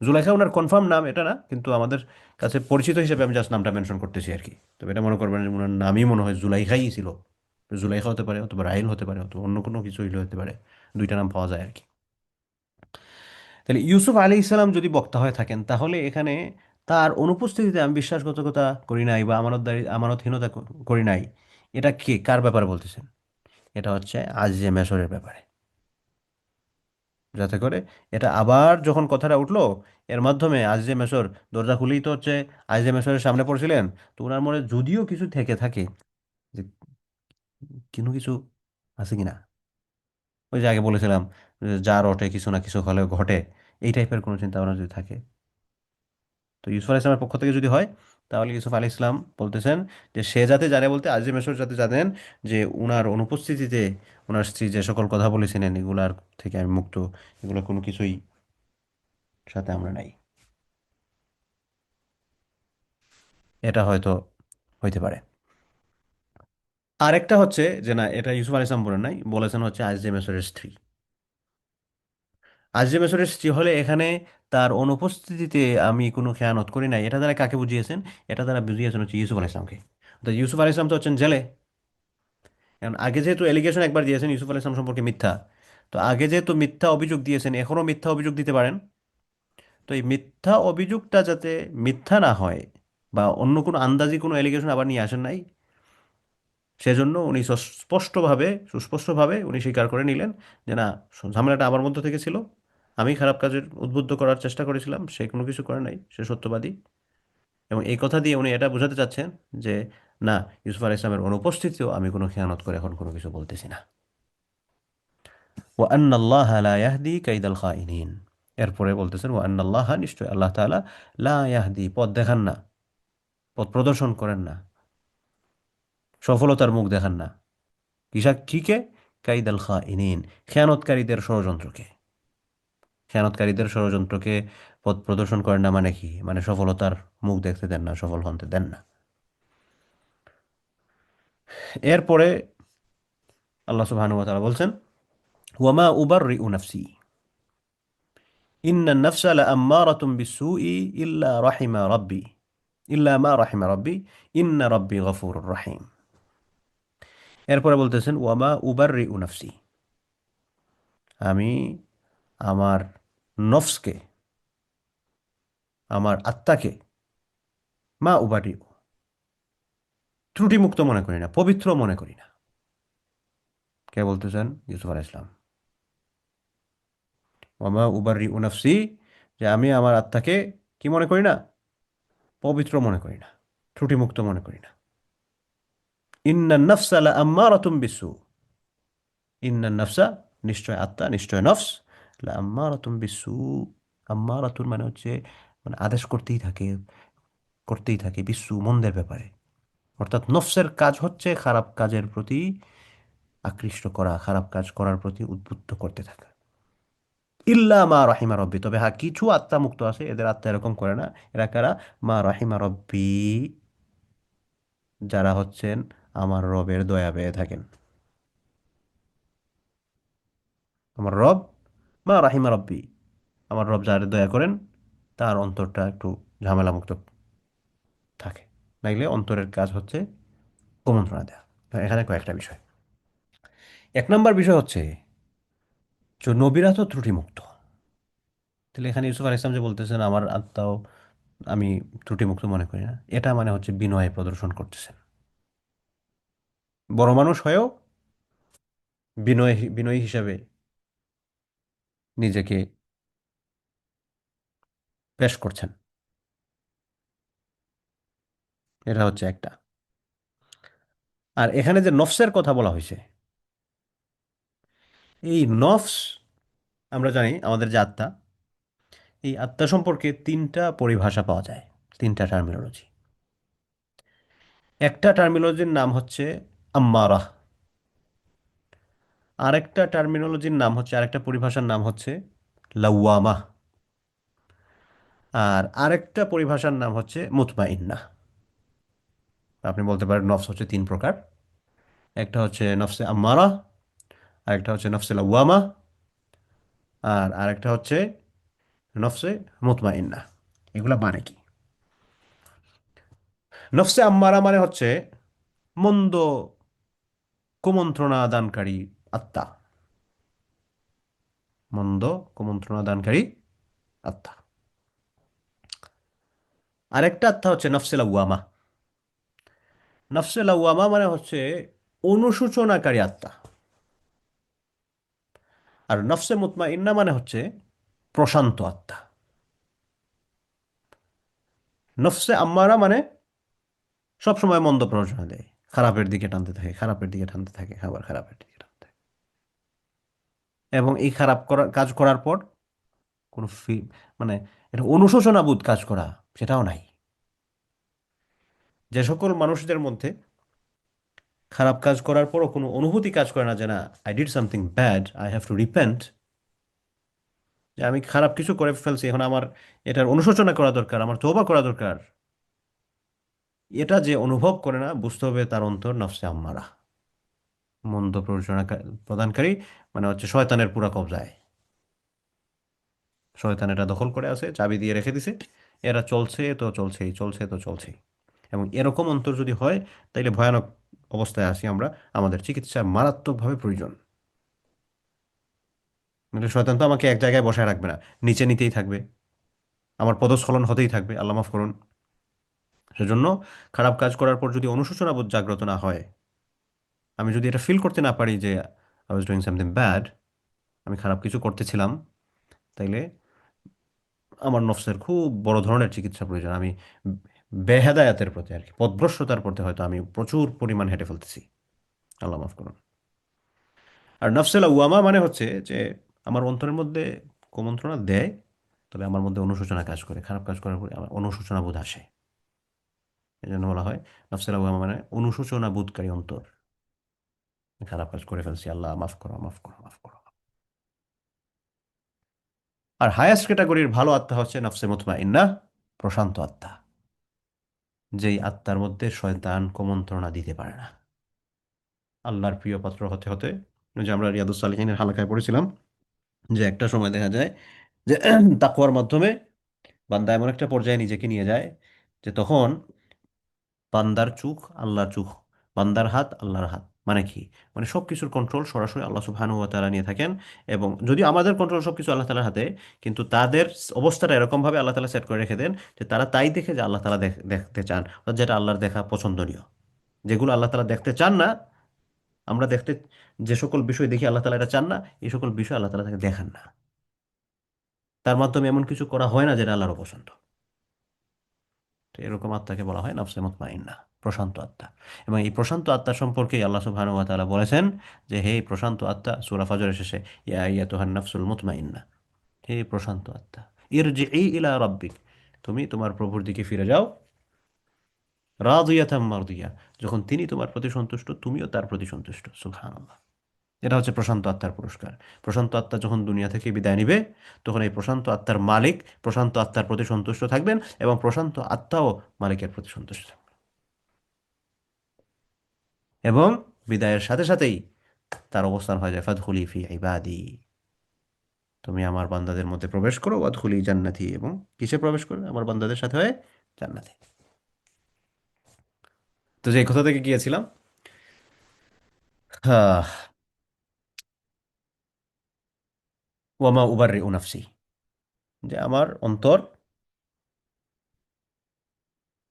Speaker 2: জুলাইখা ওনার কনফার্ম নাম এটা না, কিন্তু আমাদের কাছে পরিচিত হিসেবে আমি জাস্ট নামটা মেনশন করতেছি আর কি। তবে এটা মনে করবেন যে ওনার নামই মনে হয় জুলাইখাই ছিল। জুলাইখা হতে পারে, অথবা রাইল হতে পারে, অথবা অন্য কোনো কিছু হইলে হতে পারে, দুইটা নাম পাওয়া যায় আর কি। তাহলে ইউসুফ আলী ইসলাম যদি বক্তা হয়ে থাকেন, তাহলে এখানে তার অনুপস্থিতিতে আমি বিশ্বাসঘাতকতা করি নাই বা আমানতহীনতা করি নাই, এটা কে, কার ব্যাপারে বলতেছেন? এটা হচ্ছে আজিজে মেসরের ব্যাপারে। যাতে করে এটা আবার যখন কথাটা উঠলো, এর মাধ্যমে আজিজে মেসর দরজা খুলেই তো হচ্ছে আজিজে মেসরের সামনে পড়ছিলেন, তো ওনার মনে যদিও কিছু থেকে থাকে যে কোনো কিছু আছে কিনা, ওই যে আগে বলেছিলাম যে যা রটে কিছু না কিছু হলেও ঘটে, এই টাইপের কোনো চিন্তা ভাবনা যদি থাকে, তো ইউসুফ আলাইহিস সালামের পক্ষ থেকে যদি হয়, তাহলে ইউসুফ আলাইহিস সালাম বলতেছেন যে সে যাতে জানে, বলতে আজিম মেশর যাতে জানেন যে উনার অনুপস্থিতিতে ওনার স্ত্রী যে সকল কথা বলেছিলেন এগুলার থেকে আমি মুক্ত, এগুলো কোনো কিছুই সাথে আমরা নাই। এটা হয়তো হইতে পারে। আরেকটা হচ্ছে যে না, এটা ইউসুফ আলাইহিস সালাম বলেন নাই, বলেছেন হচ্ছে আজিম মেশরের স্ত্রী। আজিম মেশরের স্ত্রী হলে এখানে তার অনুপস্থিতিতে আমি কোনো খেয়ানত করি নাই, এটা দ্বারা কাকে বুঝিয়েছেন? এটা দ্বারা বুঝিয়েছেন হচ্ছে ইউসুফ আলাইহিস সালামকে। তো ইউসুফ আলাইহিস সালাম তো হচ্ছেন জেলে। এখন আগে যেহেতু এলিগেশন একবার দিয়েছেন ইউসুফ আলাইহিস সালাম সম্পর্কে মিথ্যা, তো আগে যেহেতু মিথ্যা অভিযোগ দিয়েছেন, এখনও মিথ্যা অভিযোগ দিতে পারেন। তো এই মিথ্যা অভিযোগটা যাতে মিথ্যা না হয়, বা অন্য কোনো আন্দাজি কোনো এলিগেশন আবার নিয়ে আসেন নাই, সেজন্য উনি সুস্পষ্টভাবে উনি স্বীকার করে নিলেন যে না, ঝামেলাটা আমার মধ্য থেকে ছিল, আমি খারাপ কাজের উদ্বুদ্ধ করার চেষ্টা করেছিলাম, সে কোনো কিছু করে নাই, সে সত্যবাদী। এবং এই কথা দিয়ে উনি এটা বোঝাতে চাচ্ছেন যে না, ইউসুফ আলাইহিস সালামের অনুপস্থিতিও আমি কোনো খেয়ানত করে এখন কোনো কিছু বলতেছি না। ওয়া আন্নাল্লাহা লা ইয়াহদি কাইদাল খাইনিন, এরপরে বলতেছেন ওয়া আন্নাল্লাহা, নিশ্চয় আল্লাহ তাআলা, লা ইয়াহদি, পথ দেখান না, পথ প্রদর্শন করেন না, সফলতার মুখ দেখান না, কিকে? কাইদাল খাইনিন, খেয়ানতকারীদের ষড়যন্ত্রকে। খেয়ানতকারীদের ষড়যন্ত্রকে পথ প্রদর্শন করেন না মানে কি? মানে সফলতার মুখ দেখতে দেন না, সফল হতে দেন না। এরপরে আল্লাহ সুবহানাহু ওয়া তাআলা বলছেন, ওয়ামা উবাররিউ নাফসি ইন্নান নাফসা লাআম্মারাতুম বিসসুই ইল্লা রাহিমা রাব্বি ইল্লা মা রাহিমা রাব্বি ইন্না রাব্বি গফুরুর রহিম। এরপরে বলতেছেন, ওয়ামা উবাররিউ নাফসি, আমি আমার নফসকে, আমার আত্মাকে, মা উবাররিউ, ত্রুটিমুক্ত মনে করি না, পবিত্র মনে করি না। কে বলতেছেন? ইউসুফ আলাইহিস সালাম। ওয়ামা উবাররিউ নাফসি, যে আমি আমার আত্মাকে কি মনে করি না? পবিত্র মনে করি না, ত্রুটিমুক্ত মনে করি না। ইন্নান নাফসা লাআম্মারাতুম বিসসু, ইন্নান নাফসা, নিশ্চয় আত্মা, নিশ্চয় নফস, লাআম্মারাতুম বিসসু, আম্মারাতুন মানে হচ্ছে, মানে আদেশ করতেই থাকে, করতেই থাকে, বিসসু মন্দের ব্যাপারে। অর্থাৎ নফসের কাজ হচ্ছে খারাপ কাজের প্রতি আকৃষ্ট করা, খারাপ কাজ করার প্রতি উদ্বুদ্ধ করতে থাকা। ইল্লা মা রাহিমা রব্বি, তবে হ্যাঁ কিছু আত্মা মুক্ত আছে, এদের আত্মা এরকম করে না। এরা কারা? মা রাহিমা রব্বি, যারা হচ্ছেন আমার রবের দয়া পেয়ে থাকেন। আমার রব, মা রাহিমা রব্বি, আমার রব যার দয়া করেন তার অন্তরটা একটু ঝামেলা মুক্ত থাকে। নাইলে অন্তরের কাজ হচ্ছে কুমন্ত্রণা দেয়া। এখানে কয়েকটা বিষয়। এক নম্বর বিষয় হচ্ছে যে নবীরা তো ত্রুটিমুক্ত। তাহলে এখানে ইউসুফ আলাইহিস সালাম যে বলতেছেন আমার আত্মাও আমি ত্রুটিমুক্ত মনে করি না, এটা মানে হচ্ছে বিনয় প্রদর্শন করতেছেন। বড় মানুষ হয়েও বিনয়ী হিসাবে নিজেকে পেশ করছেন। এটা হচ্ছে একটা। আর এখানে যে নফসের কথা বলা হয়েছে, এই নফস, আমরা জানি আমাদের যে আত্মা, এই আত্মা সম্পর্কে তিনটা পরিভাষা পাওয়া যায়, তিনটা টার্মিনোলজি। একটা টার্মিনোলজির নাম হচ্ছে আম্মারাহ, আরেকটা টার্মিনোলজির নাম হচ্ছে, আরেকটা পরিভাষার নাম হচ্ছে লাওয়ামাহ, আর আরেকটা পরিভাষার নাম হচ্ছে মুতমাইন্নাহ। আপনি বলতে পারেন নফস হচ্ছে তিন প্রকার। একটা হচ্ছে নফসে আম্মারাহ, আরেকটা হচ্ছে নফসে লাওয়ামাহ, আর আরেকটা হচ্ছে নফসে মুতমাইন্নাহ। এগুলা মানে কি? নফসে আম্মারা মানে হচ্ছে মন্দ কুমন্ত্রণা দানকারী আত্মা, মন্দ কুমন্ত্রণা দানকারী আত্মা। আরেকটা আত্মা হচ্ছে নফসে লাওয়ামা। নফসে লাওয়ামা মানে হচ্ছে অনুশোচনাকারী আত্মা। আর নফসে মুতমাইন্না মানে হচ্ছে প্রশান্ত আত্মা। নফসে আম্মারা মানে সবসময় মন্দ প্ররোচনা দেয়, খারাপের দিকে টানতে থাকে, খারাপের দিকে টানতে থাকে, আবার খারাপের দিকে টানতে থাকে। এবং এই খারাপ কাজ করার পর কোনো মানে এটা অনুশোচনা বোধ কাজ করা, সেটাও নাই। যে সকল মানুষদের মধ্যে খারাপ কাজ করার পরও কোনো অনুভূতি কাজ করে না যে না, I did something bad, I have to repent, যে আমি খারাপ কিছু করে ফেলছি, এখন আমার এটার অনুশোচনা করা দরকার, আমার তওবা করা দরকার, এটা যে অনুভব করে না, বুঝতে হবে তার অন্তর নফসে আম্মারা, মন্দ প্ররোচনা প্রদানকারী, মানে হচ্ছে শয়তানের পুরা কবজায়। শয়তান এটা দখল করে আছে, চাবি দিয়ে রেখে দিছে, এরা চলছে তো চলছেই, চলছে তো চলছেই। এবং এরকম অন্তর যদি হয়, তাইলে ভয়ানক অবস্থায় আসি আমরা, আমাদের চিকিৎসা মারাত্মকভাবে প্রয়োজন। মানে শয়তান তো আমাকে এক জায়গায় বসায় রাখবে না, নিচে নিতেই থাকবে, আমার পদস্খলন হতেই থাকবে, আল্লাহ মাফ করুন। সেজন্য খারাপ কাজ করার পর যদি অনুশোচনা বোধ জাগ্রত না হয়, আমি যদি এটা ফিল করতে না পারি যে I was doing something bad, আমি খারাপ কিছু করতেছিলাম, তাইলে আমার নফসের খুব বড় ধরনের চিকিৎসা প্রয়োজন। আমি বেহেদায়াতের প্রতি আর কি, পথভ্রষ্টতার প্রতি হয়তো আমি প্রচুর পরিমাণ হেঁটে ফেলতেছি, আল্লাহ মাফ করুন। আর নফসে লাওয়ামা মানে হচ্ছে যে আমার অন্তরের মধ্যে কুমন্ত্রণা দেয়, তবে আমার মধ্যে অনুশোচনা কাজ করে, খারাপ কাজ করার পরে আমার অনুশোচনা বোধ আসে। এই জন্য বলা হয় নফসে লাওয়ামা মানে অনুশোচনা বোধকারী অন্তর। খারাপ কাজ করে ফেলছি, আল্লাহ মাফ করো, মাফ করো, মাফ করো। আর হায়েস্ট ক্যাটাগরির ভালো আত্মা হচ্ছে নফসে মুতমাইন্নাহ, প্রশান্ত আত্মা, যেই আত্মার মধ্যে শয়তান কুমন্ত্রণা দিতে পারে না। আল্লাহর প্রিয় পাত্র হতে হতে, ওই যে আমরা রিয়াদুস সালিহিনের হালকায় পড়েছিলাম যে একটা সময় দেখা যায় যে তাকওয়ার মাধ্যমে বান্দা এমন একটা পর্যায়ে নিজেকে নিয়ে যায় যে তখন বান্দার চোখ আল্লাহর চোখ, বান্দার হাত আল্লাহর হাত। মানে কি? মানে সবকিছুর কন্ট্রোল সরাসরি আল্লাহ সুবহানাহু ওয়া তাআলা নিয়ে থাকেন। এবং যদিও আমাদের কন্ট্রোল সবকিছু আল্লাহ তাআলার হাতে, কিন্তু তাদের অবস্থাটা এরকম ভাবে আল্লাহ তাআলা সেট করে রেখে দেন যে তারা তাই দেখে যে আল্লাহ তাআলা দেখতে চান, অর্থাৎ যেটা আল্লাহর দেখা পছন্দনীয়। যেগুলো আল্লাহ তাআলা দেখতে চান না, আমরা দেখতে যে সকল বিষয় দেখি আল্লাহ তাআলা এটা চান না, এই সকল বিষয় আল্লাহ তাআলা তাকে দেখান না। তার মাধ্যমে এমন কিছু করা হয় না যেটা আল্লাহর অপছন্দ। তো এরকম আত্মাকে বলা হয় নফসে মুতমাইন্না, প্রশান্ত আত্মা। এবং এই প্রশান্ত আত্মা সম্পর্কে আল্লাহ সুবহানাহু ওয়া তাআলা বলেছেন যে হে প্রশান্ত আত্মা, সূরা ফাজরের শেষে, ইয়া আইয়াতুহান নাফসুল মুতমাইন্না, হে প্রশান্ত আত্মা, ইরজিই ইলা রাব্বিক, তুমি তোমার প্রভুর দিকে ফিরে যাও, রাদিয়াতাম মারদিয়া, যখন তিনি তোমার প্রতি সন্তুষ্ট তুমিও তার প্রতি সন্তুষ্ট। সুবহানাল্লাহ। এটা হচ্ছে প্রশান্ত আত্মার পুরস্কার। প্রশান্ত আত্মা যখন দুনিয়া থেকে বিদায় নিবে, তখন এই প্রশান্ত আত্মার মালিক প্রশান্ত আত্মার প্রতি সন্তুষ্ট থাকবেন, এবং প্রশান্ত আত্মাও মালিকের প্রতি সন্তুষ্ট থাকবেন। এবং বিদায়ের সাথে সাথেই তার অবস্থান হয়ে যায় ফাদখুলি ফি ইবাদি, তুমি আমার বান্দাদের মধ্যে প্রবেশ করো, ওয়াদখুলি জান্নাতি, এবং কিসে প্রবেশ করো? আমার বান্দাদের সাথে হয়ে জান্নাতে। তো যে কোথা থেকে গিয়েছিলাম, হ্যাঁ, ওয়ামা উবাররিউ নাফসি, যে আমার অন্তর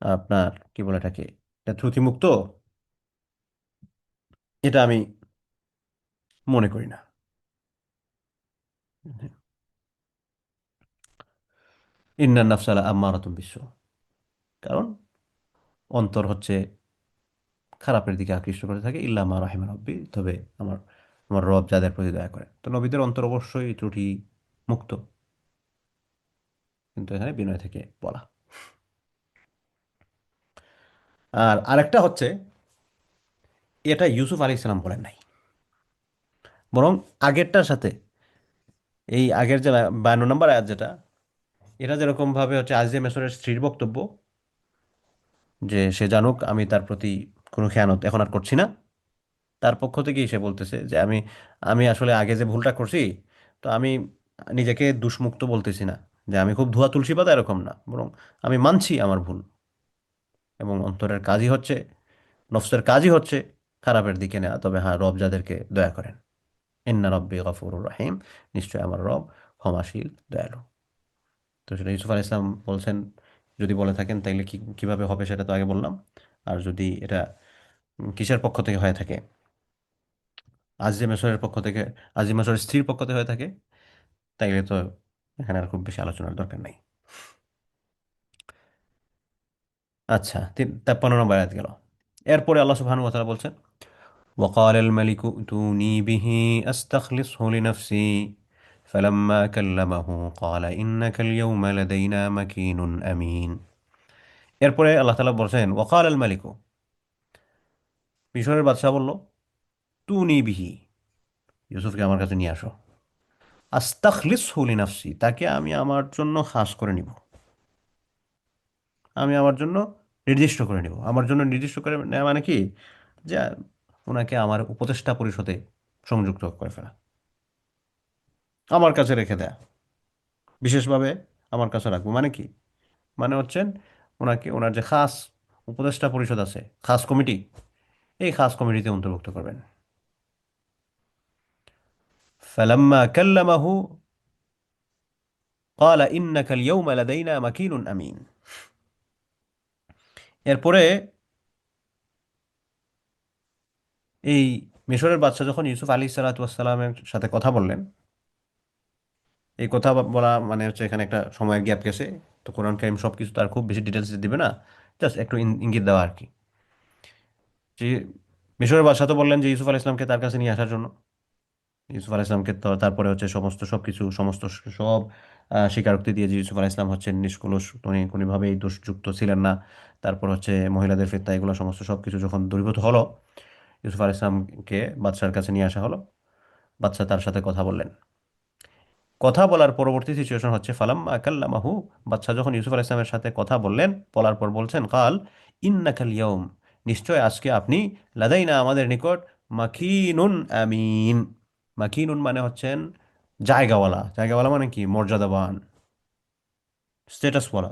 Speaker 2: আপনার কি বলে এটাকে, এটা ত্রুটিমুক্ত, এটা আমি মনে করি না। ইন্নান নাফসালা আম্মারাতুম বিসু, কারণ অন্তর হচ্ছে খারাপের দিকে আকৃষ্ট করে থাকে, ইল্লা মা রাহিমা রব্বি, তবে আমার আমার রব যাদের প্রতি দয়া করে। তো নবীদের অন্তর অবশ্যই ত্রুটি মুক্ত, কিন্তু এখানে বিনয় থেকে বলা। আর আরেকটা হচ্ছে, এটা ইউসুফ আলী ইসলাম বলেন নাই, বরং আগেরটার সাথে, এই আগের যে 52 নম্বর আয়াত যেটা, এটা যেরকম ভাবে হচ্ছে আজিজে মেসরের স্ত্রীর বক্তব্য যে সে জানুক আমি তার প্রতি কোনো খেয়ানত এখন আর করছি না, তার পক্ষ থেকেই সে বলতেছে যে আমি আমি আসলে আগে যে ভুলটা করছি, তো আমি নিজেকে দুষ্মুক্ত বলতেছি না, যে আমি খুব ধোয়া তুলসী পাতা, এরকম না, বরং আমি মানছি আমার ভুল। এবং অন্তরের কাজই হচ্ছে, নফসের কাজই হচ্ছে খারাপের দিকে নেওয়া। তবে হ্যাঁ, রব যাদেরকে দয়া করেন, ইন্না রব্বি গফুরুর রহিম, নিশ্চয় আমার রব ক্ষমাশীল দয়ালু। তো সেটা ইউসুফ আলাইহিস সালাম বলছেন, যদি বলে থাকেন তাইলে কিভাবে হবে সেটা তো আগে বললাম। আর যদি এটা কিসের পক্ষ থেকে হয়ে থাকে, আজিজে মেসরের পক্ষ থেকে, আজিজে মেসরের স্ত্রীর পক্ষ থেকে হয়ে থাকে, তাইলে তো এখানে আর খুব বেশি আলোচনার দরকার নাই। আচ্ছা, 53 নম্বর আয়াত গেল। এরপরে আল্লাহ সুবহানাহু ওয়া তাআলা বলছেন, وقال الملك ائتوني به أستخلصه لنفسي فلما كلمه قال إنك اليوم لدينا مكين أمين। এরপরে আল্লাহ তাআলা বলছেন ওয়াকাল আল মালিকু, মিশরের বাদশাহ বলল, তুনি বিহি, ইউসুফকে আমার কাছে নিয়ে আসো, আস্তাখলিসহু লিনাফসি, তাকে আমি আমার জন্য খাস করে নিব, আমি আমার জন্য নির্দিষ্ট করে নিব। আমার জন্য নির্দিষ্ট করে নেওয়া মানে কি, যে ওনাকে আমার উপদেষ্টা পরিষদে সংযুক্ত করে ফেলা, আমার কাছে রেখে দেয়া, বিশেষভাবে আমার কাছে রাখবো। মানে কি? মানে হচ্ছেন ওনাকে, ওনার যে খাস উপদেষ্টা পরিষদ আছে, খাস কমিটি, এই খাস কমিটিতে অন্তর্ভুক্ত করবেন। ফালাম্মা কাল্লামাহু ক্বালা ইন্নাকা আল-ইয়াওমা লাদাইনা মাকিনুন আমিন। এরপরে এই মিশরের বাদশা যখন ইউসুফ আলী সালাতু ওয়াসসালামের সাথে কথা বললেন, এই কথা বলা মানে হচ্ছে এখানে একটা সময়ের গ্যাপ গেছে। তো কোরআন কারীম সব কিছু তার খুব বেশি ডিটেলস দিবে না, জাস্ট একটু ইঙ্গিত দেওয়া আর কি। যে মিশরের বাদশা তো বললেন যে ইউসুফ আলাইহিস সালামকে তার কাছে নিয়ে আসার জন্য। ইউসুফ আলাইহিস সালামকে তো তারপরে হচ্ছে সমস্ত সবকিছু, সমস্ত সব স্বীকারোক্তি দিয়ে যে ইউসুফ আলাইহিস সালাম হচ্ছেন নিষ্কলুষ, উনি কোনোভাবেই দোষযুক্ত ছিলেন না। তারপর হচ্ছে মহিলাদের ফিতনা, এগুলো সমস্ত সবকিছু যখন দূরীভূত হলো, ইউসুফ আলাইহিস সালামকে বাদশার কাছে নিয়ে আসা হলো। বাদশা তার সাথে কথা বললেন। কথা বলার পরবর্তী সিচুয়েশন হচ্ছে ফালাম্মা কাল্লামাহু, বাদশা যখন ইউসুফ আলাইহিস সালামের সাথে কথা বললেন, বলার পর বলছেন কাল ইন্নাকাল ইয়াউম, নিশ্চয় আজকে আপনি লাদাইনা আমাদের নিকট মাকিনুন আমিন। মাকিনুন মানে হচ্ছেন জায়গাওয়ালা, জায়গাওয়ালা মানে কি মর্যাদাবান, স্ট্যাটাসওয়ালা।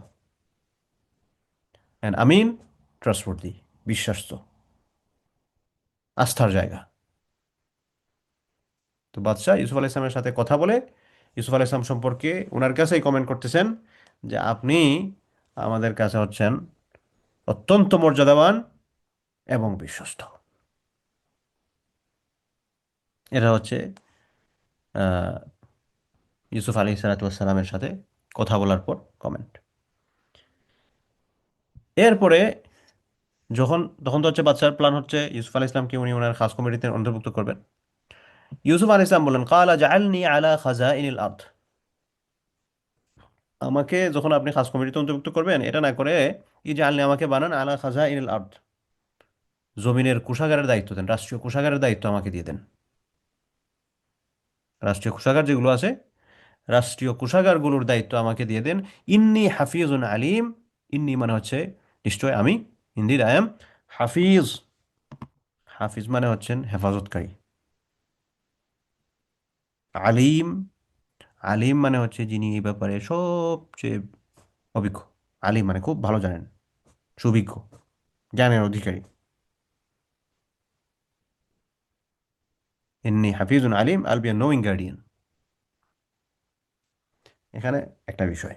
Speaker 2: অ্যান্ড আমিন ট্রাস্টওয়ার্দি, বিশ্বস্ত, আস্থার জায়গা। তো বাদশাহ ইউসুফ আলাইহিস সালামের সাথে কথা বলে ইউসুফ আলাইহিস সালাম সম্পর্কে ওনার কাছেই কমেন্ট করতেছেন যে আপনি আমাদের কাছে হচ্ছেন অত্যন্ত মর্যাদাবান এবং বিশ্বস্ত। এটা হচ্ছে আহ, ইউসুফ আলী সালাতামের সাথে কথা বলার পর কমেন্ট। এরপরে তখন তো হচ্ছে বাচ্চার প্ল্যান হচ্ছে ইউসুফ আলী ইসলামকে উনি ওনার খাস কমিটিতে অন্তর্ভুক্ত করবেন। ইউসুফ আলী ইসলাম বললেন কালা জাআলনি আলা খাজাইনিল আরদ, আমাকে যখন আপনি খাস কমিটিতে অন্তর্ভুক্ত করবেন এটা না করে ইজআলনি, আমাকে বানান আলা খাজাইনিল আরদ, জমিনের কোষাগারের দায়িত্ব দেন, রাষ্ট্রীয় কোষাগারের দায়িত্ব আমাকে দিয়ে দেন। রাষ্ট্রীয় কোষাগার যেগুলো আছে, রাষ্ট্রীয় কোষাগারগুলোর দায়িত্ব আমাকে দিয়ে দেন। ইন্নি হাফিজুন আলিম, ইন্নি মানে হচ্ছে নিশ্চয় আমি, ইন্দির আই এম হাফিজ। হাফিজ মানে হচ্ছেন হেফাজতকারী। আলিম, আলিম মানে হচ্ছে যিনি এই ব্যাপারে সবচেয়ে অভিজ্ঞ। আলিম মানে খুব ভালো জানেন, সুবিজ্ঞ, জ্ঞানের অধিকারী। ইন্নি হাফিজুন আলিম, আল বি নোয়িং গার্ডিয়ান। এখানে একটা বিষয়,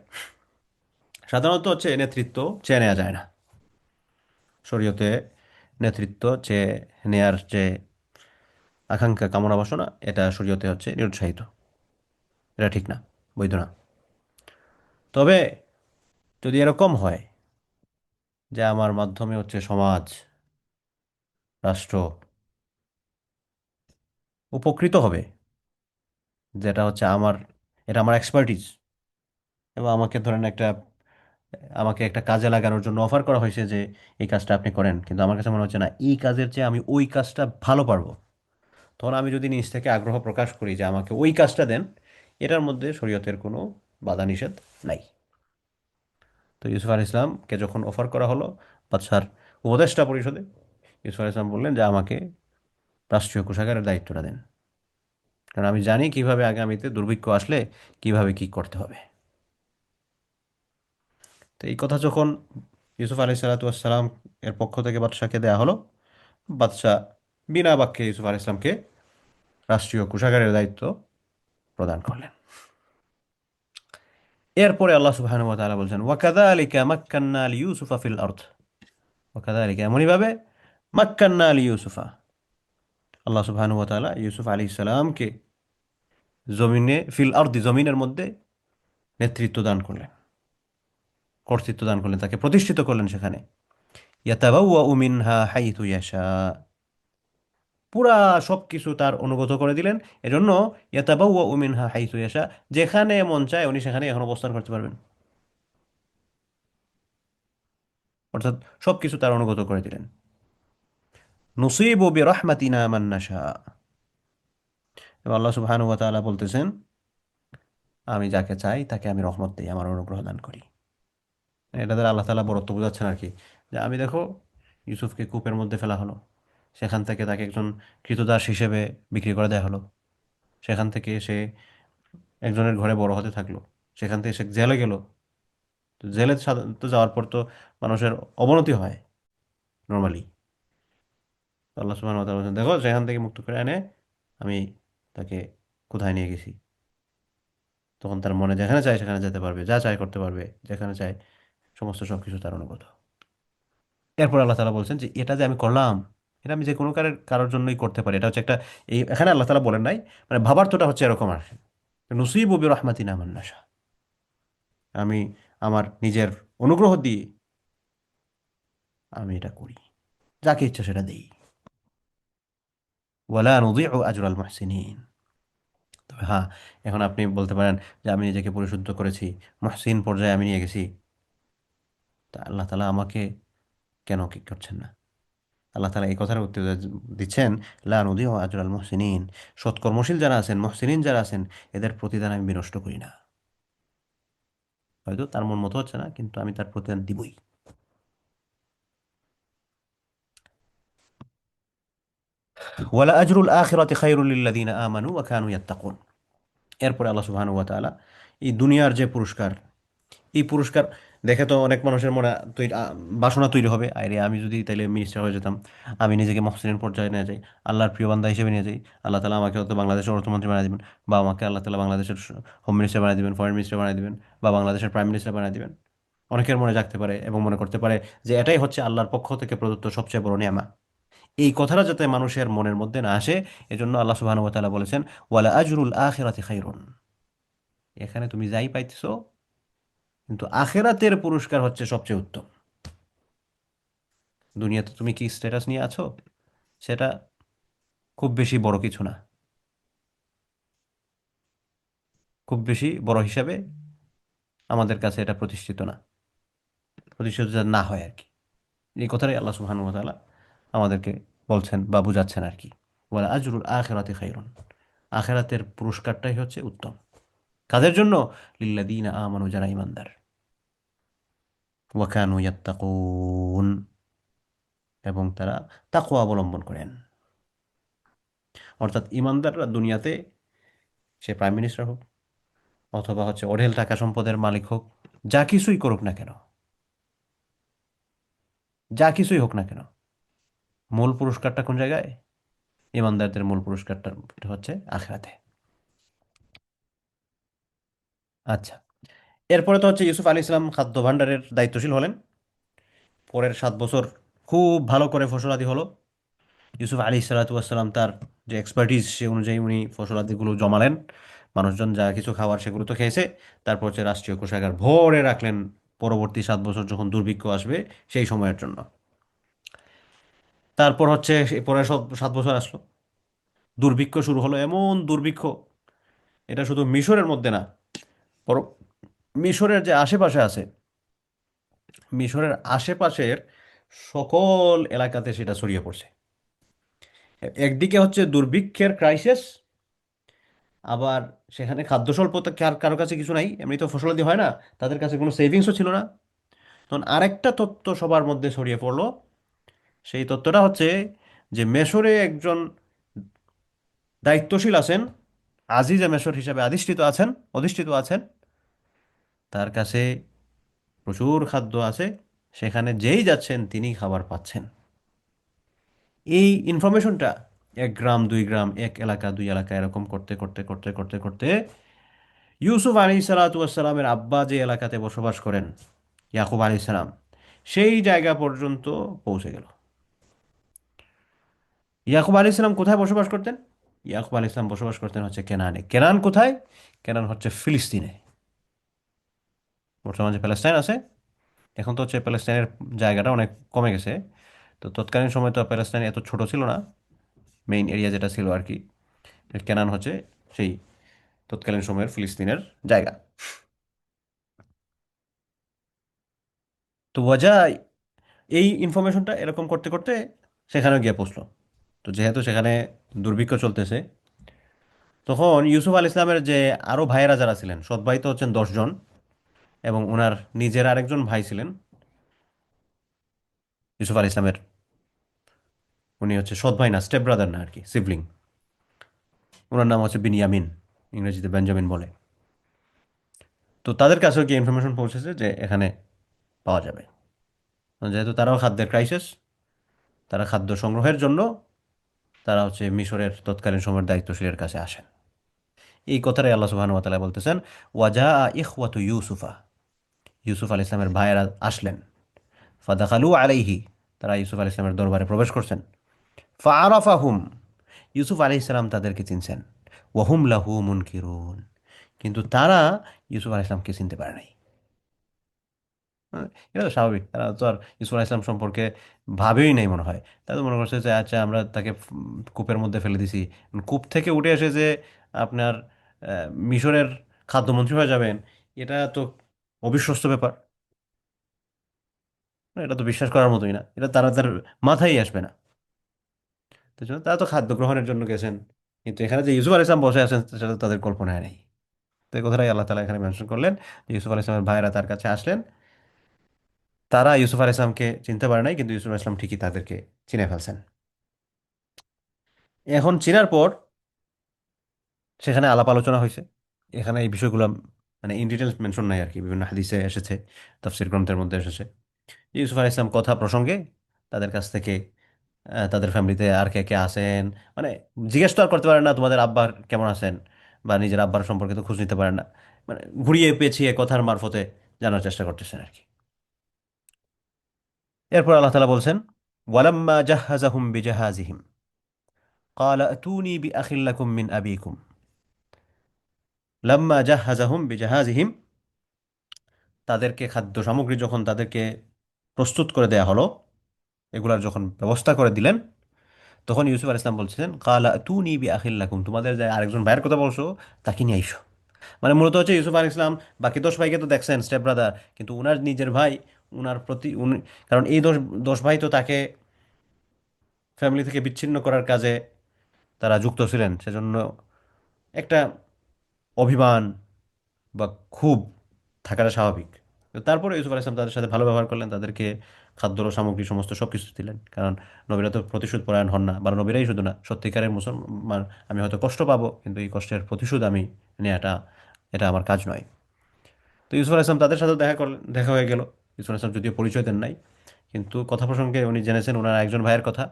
Speaker 2: সাধারণত হচ্ছে নেতৃত্ব চেয়ে নেওয়া যায় না শরীয়তে। নেতৃত্ব চেয়ে নেয়ার যে আকাঙ্ক্ষা, কামনা বাসনা, এটা শরীয়তে হচ্ছে নিরুৎসাহিত, এটা ঠিক না, বৈধ না। তবে যদি এরকম হয় যে আমার মাধ্যমে হচ্ছে সমাজ, রাষ্ট্র উপকৃত হবে, যেটা হচ্ছে আমার, এটা আমার এক্সপার্টিজ, এবং আমাকে একটা কাজে লাগানোর জন্য অফার করা হয়েছে যে এই কাজটা আপনি করেন, কিন্তু আমার কাছে মনে হচ্ছে না এই কাজের চেয়ে আমি ওই কাজটা ভালো পারবো, তখন আমি যদি নিজ থেকে আগ্রহ প্রকাশ করি যে আমাকে ওই কাজটা দেন, এটার মধ্যে শরীয়তের কোনো বাধা নিষেধ নাই। তো ইউসুফ আল ইসলামকে যখন অফার করা হলো বাদশার উপদেষ্টা পরিষদে, ইউসুফ আল ইসলাম বললেন যে আমাকে রাষ্ট্রীয় কোষাগারের দায়িত্বটা দেন, কারণ আমি জানি কিভাবে আগামীতে দুর্ভিক্ষ আসলে কিভাবে কি করতে হবে। তো এই কথা যখন ইউসুফ আলি সাল্লাতাম এর পক্ষ থেকে বাদশাকে দেয়া হলো, বাদশাহ বিনা বাক্যে ইউসুফ আল ইসলামকে রাষ্ট্রীয় কোষাগারের দায়িত্ব প্রদান করলেন। এরপরে আল্লাহ সুবহানাহু ওয়া তাআলা বলছেন ওয়াকাযালিকা মাক্কান্না লিইউসুফা ফিল আরদ, ওয়াকাযালিকা এমনইভাবে মাক্কান্না লিইউসুফা, আল্লাহ সুবহানাহু ওয়া তাআলা ইউসুফ আলাইহিস সালামকে জমিনে ফিল আরদি, জমিনের মধ্যে নেতৃত্ব দান করলেন, কর্তৃত্ব দান করলেন, তাকে প্রতিষ্ঠিত করলেন সেখানে। ইয়াতাবাওয়াউ মিনহা হাইথু ইয়াশা, পুরা সবকিছু তার অনুগত করে দিলেন। এজন্য ইয়াতাবাওয়াউ মিনহা হাইথু ইয়াশা, যেখানে মন চায় উনি সেখানে এখন অবস্থান করতে পারবেন, অর্থাৎ সবকিছু তার অনুগত করে দিলেন। নুসিবু বিরহমাতিনা মান নাশা, এবং আল্লাহ সুবহানাহু ওয়া তাআলা বলতেছেন আমি যাকে চাই তাকে আমি রহমত দিই, আমার অনুগ্রহ দান করি। এটা দ্বারা আল্লাহ তাআলা বরত্ব বোঝাচ্ছেন আর কি, যে আমি দেখো ইউসুফকে কূপের মধ্যে ফেলা হলো, সেখান থেকে তাকে একজন কৃতদাস হিসেবে বিক্রি করে দেওয়া হলো, সেখান থেকে সে একজনের ঘরে বড় হতে থাকলো, সেখান থেকে সে জেলে গেল। তো জেলে সাধারণত যাওয়ার পর তো মানুষের অবনতি হয় নর্মালি। আল্লাহ সুবহানাহু ওয়া তাআলা বলছেন দেখো সেখান থেকে মুক্ত করে এনে আমি তাকে কোথায় নিয়ে গেছি, তখন তার মনে যেখানে চায় সেখানে যেতে পারবে, যা চায় করতে পারবে, যেখানে চায় সমস্ত সবকিছু তার অনুগত। এরপর আল্লাহ তাআলা বলছেন যে এটা যে আমি করলাম, এটা আমি যে কোনো কারোর জন্যই করতে পারি। এটা হচ্ছে একটা, এই এখানে আল্লাহ তাআলা বলেন নাই, মানে ভাবার্থটা হচ্ছে এরকম আর কি, নুসিবু বিরহমাতিনা মান নাশা, আমি আমার নিজের অনুগ্রহ দিয়ে আমি এটা করি, যাকে ইচ্ছা সেটা দেই। ওয়ালা নুযিউ আজরাল মুহসিনিন, তবে হ্যাঁ, এখন আপনি বলতে পারেন যে আমি নিজেকে পরিশুদ্ধ করেছি, মুহসিন পর্যায়ে আমি নিয়ে গেছি, তা আল্লাহ তাআলা আমাকে কেন কি করছেন না? আল্লাহ তাআলা এই কথার উত্তর দিচ্ছেন, লা নুদিউ আজরাল মুহসিনিন, সৎকর্মশীল যারা আছেন, মুহসিনিন যারা আছেন, এদের প্রতিদান আমি বিনষ্ট করি না। হয়তো তার মন মতো হচ্ছে না, কিন্তু আমি তার প্রতিদান দিবই। ওয়ালা আজরুল আখিরাতি খায়রুল লিল্লাযিনা আমানু ওয়া কানু ইয়াত্তাকুন। এরপরে আল্লাহ সুবহানাহু ওয়া তাআলা এই দুনিয়ার যে পুরস্কার, এই পুরস্কার দেখে তো অনেক মানুষের মনে বাসনা তৈরি হবে, আরে আমি যদি তাইলে মিনিস্টার হয়ে যেতাম, আমি নিজেকে মহসিনের পর্যায়ে নিয়ে যাই, আল্লাহর প্রিয় বান্দা হিসেবে নিয়ে যাই, আল্লাহ তালা আমাকে হয়তো বাংলাদেশের অর্থমন্ত্রী বানিয়ে দিবেন, বা আমাকে আল্লাহ তালা বাংলাদেশের হোম মিনিস্টার বানিয়ে দিবেন, ফরেন মিনিস্টার বানিয়ে দিবেন, বা বাংলাদেশের প্রাইম মিনিস্টার বানিয়ে দিবেন। অনেকের মনে জাগতে পারে এবং মনে করতে পারে যে এটাই হচ্ছে আল্লাহর পক্ষ থেকে প্রদত্ত সবচেয়ে বড় নিয়ামা। এই কথাটা যাতে মানুষের মনের মধ্যে না আসে, এজন্য আল্লাহ সুবহানাহু ওয়া তাআলা বলেছেন, ওয়ালা আজরুল আখিরাতি খায়রুন। এখানে তুমি যাই পাইতেছো, কিন্তু আখেরাতের পুরস্কার হচ্ছে সবচেয়ে উত্তম। দুনিয়াতে তুমি কি স্ট্যাটাস নিয়ে আছো, সেটা খুব বেশি বড় কিছু না, খুব বেশি বড় হিসাবে আমাদের কাছে এটা প্রতিষ্ঠিত না, প্রতিষ্ঠিত যেন না হয় আর কি। এই কথাটাই আল্লাহ সুবহানাহু ওয়া তাআলা আমাদেরকে বলছেন বা বুঝাচ্ছেন আর কি। ওয়ালা আজরুল আখিরাতি খায়রুন, আখেরাতের পুরস্কারটাই হচ্ছে উত্তম। কাদের জন্য? লিল্লাযীনা আমানু, যারা ঈমানদার, ওয়া কানু ইয়াত্তাকুন, এবং তারা তাকওয়া অবলম্বন করেন। অর্থাৎ ঈমানদাররা দুনিয়াতে, সে প্রাইম মিনিস্টার হোক অথবা হচ্ছে অঢেল টাকা সম্পদের মালিক হোক, যা কিছুই করুক না কেন, যা কিছুই হোক না কেন, মূল পুরস্কারটা কোন জায়গায়? ইমানদারদের মূল পুরস্কারটা হচ্ছে আখিরাতে। আচ্ছা, এরপরে তো হচ্ছে ইউসুফ আলী ইসলাম খাদ্য ভাণ্ডারের দায়িত্বশীল হলেন। পরের 7 বছর খুব ভালো করে ফসলাদি হলো। ইউসুফ আলী সালাতাম তার যে এক্সপার্টিস, সে অনুযায়ী উনি ফসলাদিগুলো জমালেন। মানুষজন যা কিছু খাওয়ার সেগুলো তো খেয়েছে। তারপর হচ্ছে রাষ্ট্রীয় কোষাগার ভরে রাখলেন পরবর্তী 7 বছর যখন দুর্ভিক্ষ আসবে সেই সময়ের জন্য। তারপর হচ্ছে পরের সব 7 বছর আসলো, দুর্ভিক্ষ শুরু হলো। এমন দুর্ভিক্ষ, এটা শুধু মিশরের মধ্যে না, বরং মিশরের যে আশেপাশে আছে, মিশরের আশেপাশের সকল এলাকাতে সেটা ছড়িয়ে পড়ছে। একদিকে হচ্ছে দুর্ভিক্ষের ক্রাইসিস, আবার সেখানে খাদ্য স্বল্পতা, কারো কাছে কিছু নাই, এমনি তো ফসলাদি হয় না, তাদের কাছে কোনো সেভিংসও ছিল না। তখন আরেকটা তথ্য সবার মধ্যে ছড়িয়ে পড়লো। সেই তথ্যটা হচ্ছে যে মেশরে একজন দায়িত্বশীল আছেন, আজিজে মেশর হিসাবে অধিষ্ঠিত আছেন, তার কাছে প্রচুর খাদ্য আছে, সেখানে যেই যাচ্ছেন তিনি খাবার পাচ্ছেন। এই ইনফরমেশনটা 1 গ্রাম 2 গ্রাম, 1 এলাকা 2 এলাকা এরকম করতে করতে করতে করতে করতে ইউসুফ আলী সালাতামের আব্বা যে এলাকাতে বসবাস করেন, ইয়াকুব আলী সালাম, সেই জায়গা পর্যন্ত পৌঁছে গেল। ইয়াকুব আলী সালাম কোথায় বসবাস করতেন? ইয়াকুব আলী ইসলাম বসবাস করতেন হচ্ছে কেনানে। কেনান কোথায়? কেনান হচ্ছে ফিলিস্তিনে। বর্তমানে যে প্যালেস্টাইন আছে, এখন তো হচ্ছে প্যালেস্টাইনের জায়গাটা অনেক কমে গেছে। তো তৎকালীন সময় তো প্যালেস্টাইন এত ছোট ছিল না, মেইন এরিয়া যেটা ছিল আর কি। কেনান হচ্ছে সেই তৎকালীন সময়ের ফিলিস্তিনের জায়গা। তো ওয়াজা এই ইনফরমেশনটা এরকম করতে করতে সেখানেও গিয়ে পৌঁছলো। তো যেহেতু সেখানে দুর্ভিক্ষ চলতেছে, তখন ইউসুফ আল ইসলামের যে আরও ভাইয়েরা যারা ছিলেন, সৎ ভাই তো হচ্ছেন 10 জন, এবং ওনার নিজের আরেকজন ভাই ছিলেন ইউসুফ আল ইসলামের, উনি হচ্ছে সৎ ভাই না, স্টেপ ব্রাদার না আর কি, সিবলিং। ওনার নাম হচ্ছে বিনিয়ামিন, ইংরেজিতে বেঞ্জামিন বলে। তো তাদের কাছেও কি ইনফরমেশন পৌঁছেছে যে এখানে পাওয়া যাবে। যেহেতু তারাও খাদ্যের ক্রাইসিস, তারা খাদ্য সংগ্রহের জন্য তারা হচ্ছে মিশরের তৎকালীন সময়ের দায়িত্বশীলের কাছে আসেন। এই কথাটাই আল্লাহ সুবহানাহু ওয়া তাআলা বলতেছেন, ওয়াজা ইখওয়াতু ইউসুফা, ইউসুফ আল ইসলামের ভাইয়েরা আসলেন। ফাদাখালু আলাইহি, তারা ইউসুফ আল ইসলামের দরবারে প্রবেশ করছেন। ফাআরাফাহুম, ইউসুফ আলাইহিস সালাম তাদেরকে চিনছেন। ওয়াহুম লাহু মুনকিরুন, কিন্তু তারা ইউসুফ আলাইহিস সালামকে চিনতে পারে নাই। হ্যাঁ, এটা তো স্বাভাবিক, তারা তো আর ইউসুফ আলাইহিস সালাম সম্পর্কে ভাবেই নাই মনে হয়। তারা তো মনে করছে যে আচ্ছা আমরা তাকে কূপের মধ্যে ফেলে দিছি, কূপ থেকে উঠে এসে যে আপনার মিশরের খাদ্যমন্ত্রী হয়ে যাবেন, এটা তো অবিশ্বস্ত ব্যাপার। এটা তো বিশ্বাস করার মতোই না, এটা তারা তার মাথায় আসবে না। তো জন্য তারা তো খাদ্য গ্রহণের জন্য গেছেন, কিন্তু এখানে যে ইউসুফ আলাইহিস সালাম বসে আছেন সেটা তো তাদের কল্পনায় নেই। তো এই কথাটাই আল্লাহ তাআলা এখানে মেনশন করলেন যে ইউসুফ আলাইহিস সালামের ভাইরা তার কাছে আসলেন। তারা ইউসুফ আলাইহিস সালামকে চিনতে পারে নাই, কিন্তু ইউসুফ আলাইহিস সালাম ঠিকই তাদেরকে চিনে ফেলছেন। এখন চিনার পর সেখানে আলাপ আলোচনা হয়েছে। এখানে এই বিষয়গুলো মানে ইন ডিটেলস মেনশন নাই আর কি, বিভিন্ন হাদিসে এসেছে, তাফসীর গ্রন্থের মধ্যে এসেছে। ইউসুফ আলাইহিস সালাম কথা প্রসঙ্গে তাদের কাছ থেকে তাদের ফ্যামিলিতে আর কে কে আছেন, মানে জিজ্ঞেস তো আর করতে পারেন না তোমাদের আব্বা কেমন আছেন, বা নিজের আব্বার সম্পর্কে তো খোঁজ নিতে পারেন না, মানে ঘুরিয়ে পেঁচিয়ে কথার মারফতে জানার চেষ্টা করতেছেন আর কি। এরপর আল্লাহ তাআলা বলছেন, ওয়ালাম্মা জাহ্হাজাহুম বিজাহাজিহিম ক্বালা আতুনি বিআখিল লাকুম মিন আবিকুম। লাম্মা জাহ্হাজাহুম বিজাহাজিহিম, তাদেরকে খাদ্য সামগ্রী যখন তাদেরকে প্রস্তুত করে দেয়া হলো, এগুলার যখন ব্যবস্থা করে দিলেন, তখন ইউসুফ আলাইহিস সালাম বলছিলেন, কালা তুনি বিআখিল লাকুম, তোমাদের যে আরেকজন ভাইয়ের কথা বলছো তাকে নিয়ে আইসো। মানে মূলত হচ্ছে ইউসুফ আলাইহিস সালাম বাকি 10 ভাইকে তো দেখছেন স্টেপ ব্রাদার, কিন্তু উনার নিজের ভাই, উনার প্রতি উনি, কারণ এই 10 ভাই তো তাকে ফ্যামিলি থেকে বিচ্ছিন্ন করার কাজে তারা যুক্ত ছিলেন, সেজন্য একটা অভিমান বা ক্ষোভ থাকাটা স্বাভাবিক। তো তারপরে ইউসুফ আলাইহিস সালাম তাদের সাথে ভালো ব্যবহার করলেন, তাদেরকে খাদ্য সামগ্রী সমস্ত সব কিছু দিলেন, কারণ নবীরা তো প্রতিশোধ পরায়ণ হন না, বা নবীরাই শুধু না, সত্যিকারের মুসলমান, আমি হয়তো কষ্ট পাবো কিন্তু এই কষ্টের প্রতিশোধ আমি নেওয়াটা, এটা আমার কাজ নয়। তো ইউসুফ আলাইহিস সালাম তাদের সাথে দেখা করলেন, দেখা হয়ে গেল। ইউসুফ আলাইহিস সালাম যদিও পরিচয় দেন নাই, কিন্তু কথা প্রসঙ্গে উনি জেনেছেন ওনার একজন ভাইয়ের কথা।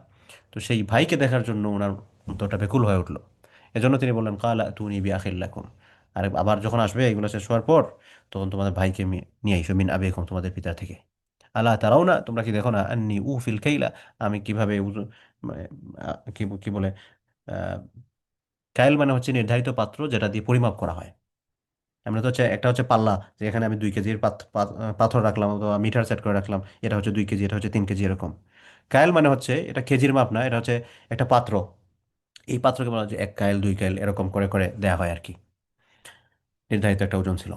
Speaker 2: তো সেই ভাইকে দেখার জন্য ওনার অন্তরটা ব্যাকুল হয়ে উঠলো। এজন্য তিনি বললেন, কালা তুনি বিআখিল্লাকুম, আর আবার যখন আসবে এগুলো শেষ হওয়ার পর, তখন তোমাদের ভাইকে নিয়ে আইসো মিন আবিকুম, তোমাদের পিতার থেকে। আলা তারাও না, তোমরা কি দেখো না, আন্নি ফিল কাইলা, আমি কিভাবে মানে, কি কি বলে, আহ, কাইল মানে হচ্ছে নির্ধারিত পাত্র যেটা দিয়ে পরিমাপ করা হয়। আমরা তো হচ্ছে একটা হচ্ছে পাল্লা, যে এখানে আমি 2 কেজির পাথর রাখলাম অথবা মিটার সেট করে রাখলাম, এটা হচ্ছে 2 কেজি, এটা হচ্ছে 3 কেজি, এরকম। কায়েল মানে হচ্ছে এটা কেজির মাপ না, এটা হচ্ছে একটা পাত্র। এই পাত্রকে বলা হচ্ছে 1 কায়েল, 2 কায়েল, এরকম করে করে দেয়া হয় আর কি, নির্ধারিত একটা ওজন ছিল।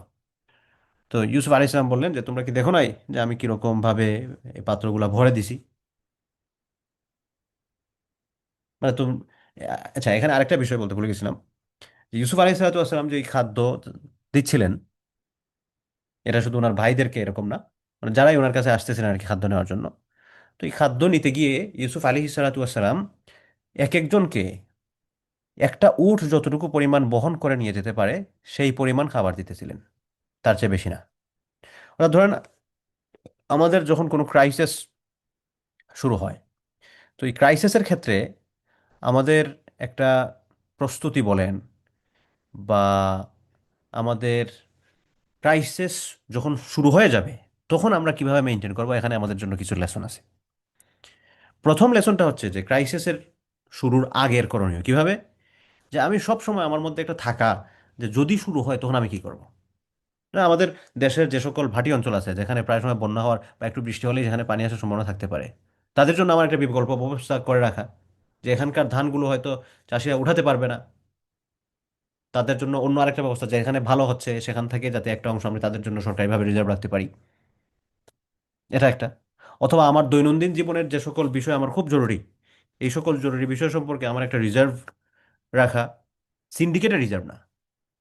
Speaker 2: তো ইউসুফ আলাইহিস সালাম বললেন যে তোমরা কি দেখো নাই যে আমি কিরকম ভাবে এই পাত্রগুলা ভরে দিছি, মানে তুমি, আচ্ছা এখানে আরেকটা বিষয় বলতে ভুলে গেছিলাম, যে ইউসুফ আলাইহিস সালাম যে এই খাদ্য দিচ্ছিলেন, এটা শুধু ওনার ভাইদেরকে এরকম না, মানে যারাই ওনার কাছে আসতেছিলেন আর কি খাদ্য নেওয়ার জন্য, তো এই খাদ্য নিতে গিয়ে ইউসুফ আলাইহিস সালাম এক একজনকে একটা উট যতটুকু পরিমাণ বহন করে নিয়ে যেতে পারে সেই পরিমাণ খাবার দিতেছিলেন, তার চেয়ে বেশি না। অর্থাৎ ধরেন আমাদের যখন কোনো ক্রাইসিস শুরু হয়, তো এই ক্রাইসিসের ক্ষেত্রে আমাদের একটা প্রস্তুতি বলেন, বা আমাদের ক্রাইসিস যখন শুরু হয়ে যাবে তখন আমরা কিভাবে মেনটেন করবো, এখানে আমাদের জন্য কিছু লেসন আছে। প্রথম লেসনটা হচ্ছে যে ক্রাইসিসের শুরুর আগের করণীয় কিভাবে, যে আমি সব সময় আমার মধ্যে একটা থাকা, যে যদি শুরু হয় তখন আমি কি করব। না, আমাদের দেশের যে সকল ভাটি অঞ্চল আছে যেখানে প্রায় সময় বন্যা হওয়ার বা একটু বৃষ্টি হলেই যেখানে পানি আসার সম্ভাবনা থাকতে পারে, তাদের জন্য আমার একটা বিকল্প ব্যবস্থা করে রাখা, যে এখানকার ধানগুলো হয়তো চাষিরা উঠাতে পারবে না, তাদের জন্য অন্য আরেকটা ব্যবস্থা, যেখানে ভালো হচ্ছে সেখান থেকে যাতে একটা অংশ আমি তাদের জন্য সরকারিভাবে রিজার্ভ রাখতে পারি, এটা একটা। অথবা আমার দৈনন্দিন জীবনের যে সকল বিষয় আমার খুব জরুরি, এই সকল জরুরি বিষয় সম্পর্কে আমার একটা রিজার্ভ রাখা, সিন্ডিকেটের রিজার্ভ না,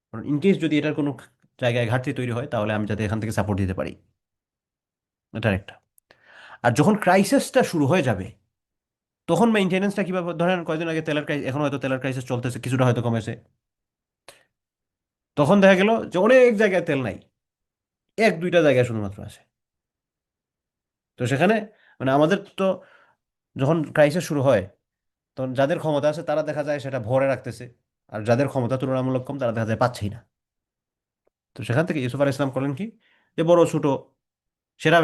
Speaker 2: কারণ ইনকেস যদি এটার কোনো জায়গায় ঘাটতি তৈরি হয় তাহলে আমি যাতে এখান থেকে সাপোর্ট দিতে পারি, এটা একটা। আর যখন ক্রাইসিসটা শুরু হয়ে যাবে তখন মেইনটেনেন্সটা কিভাবে, ধরেন কয়েকদিন আগে তেলের ক্রাইসিস, এখন হয়তো তেলের ক্রাইসিস চলতেছে, কিছুটা হয়তো কমেছে, তখন দেখা গেল যে অনেক জায়গায় তেল নাই, 1-2টা জায়গায় শুধুমাত্র আছে। তো সেখানে মানে আমাদের তো যখন ক্রাইসিস শুরু হয় তখন যাদের ক্ষমতা আছে তারা দেখা যায় সেটা ভরে রাখতেছে, আর যাদের ক্ষমতা তুলনামূলক কম তারা দেখা যায় পাচ্ছেই না। তো সেখান থেকে ইউসুফ আলাইহিস সালাম করলেন কি, যে বড় ছোট সেটা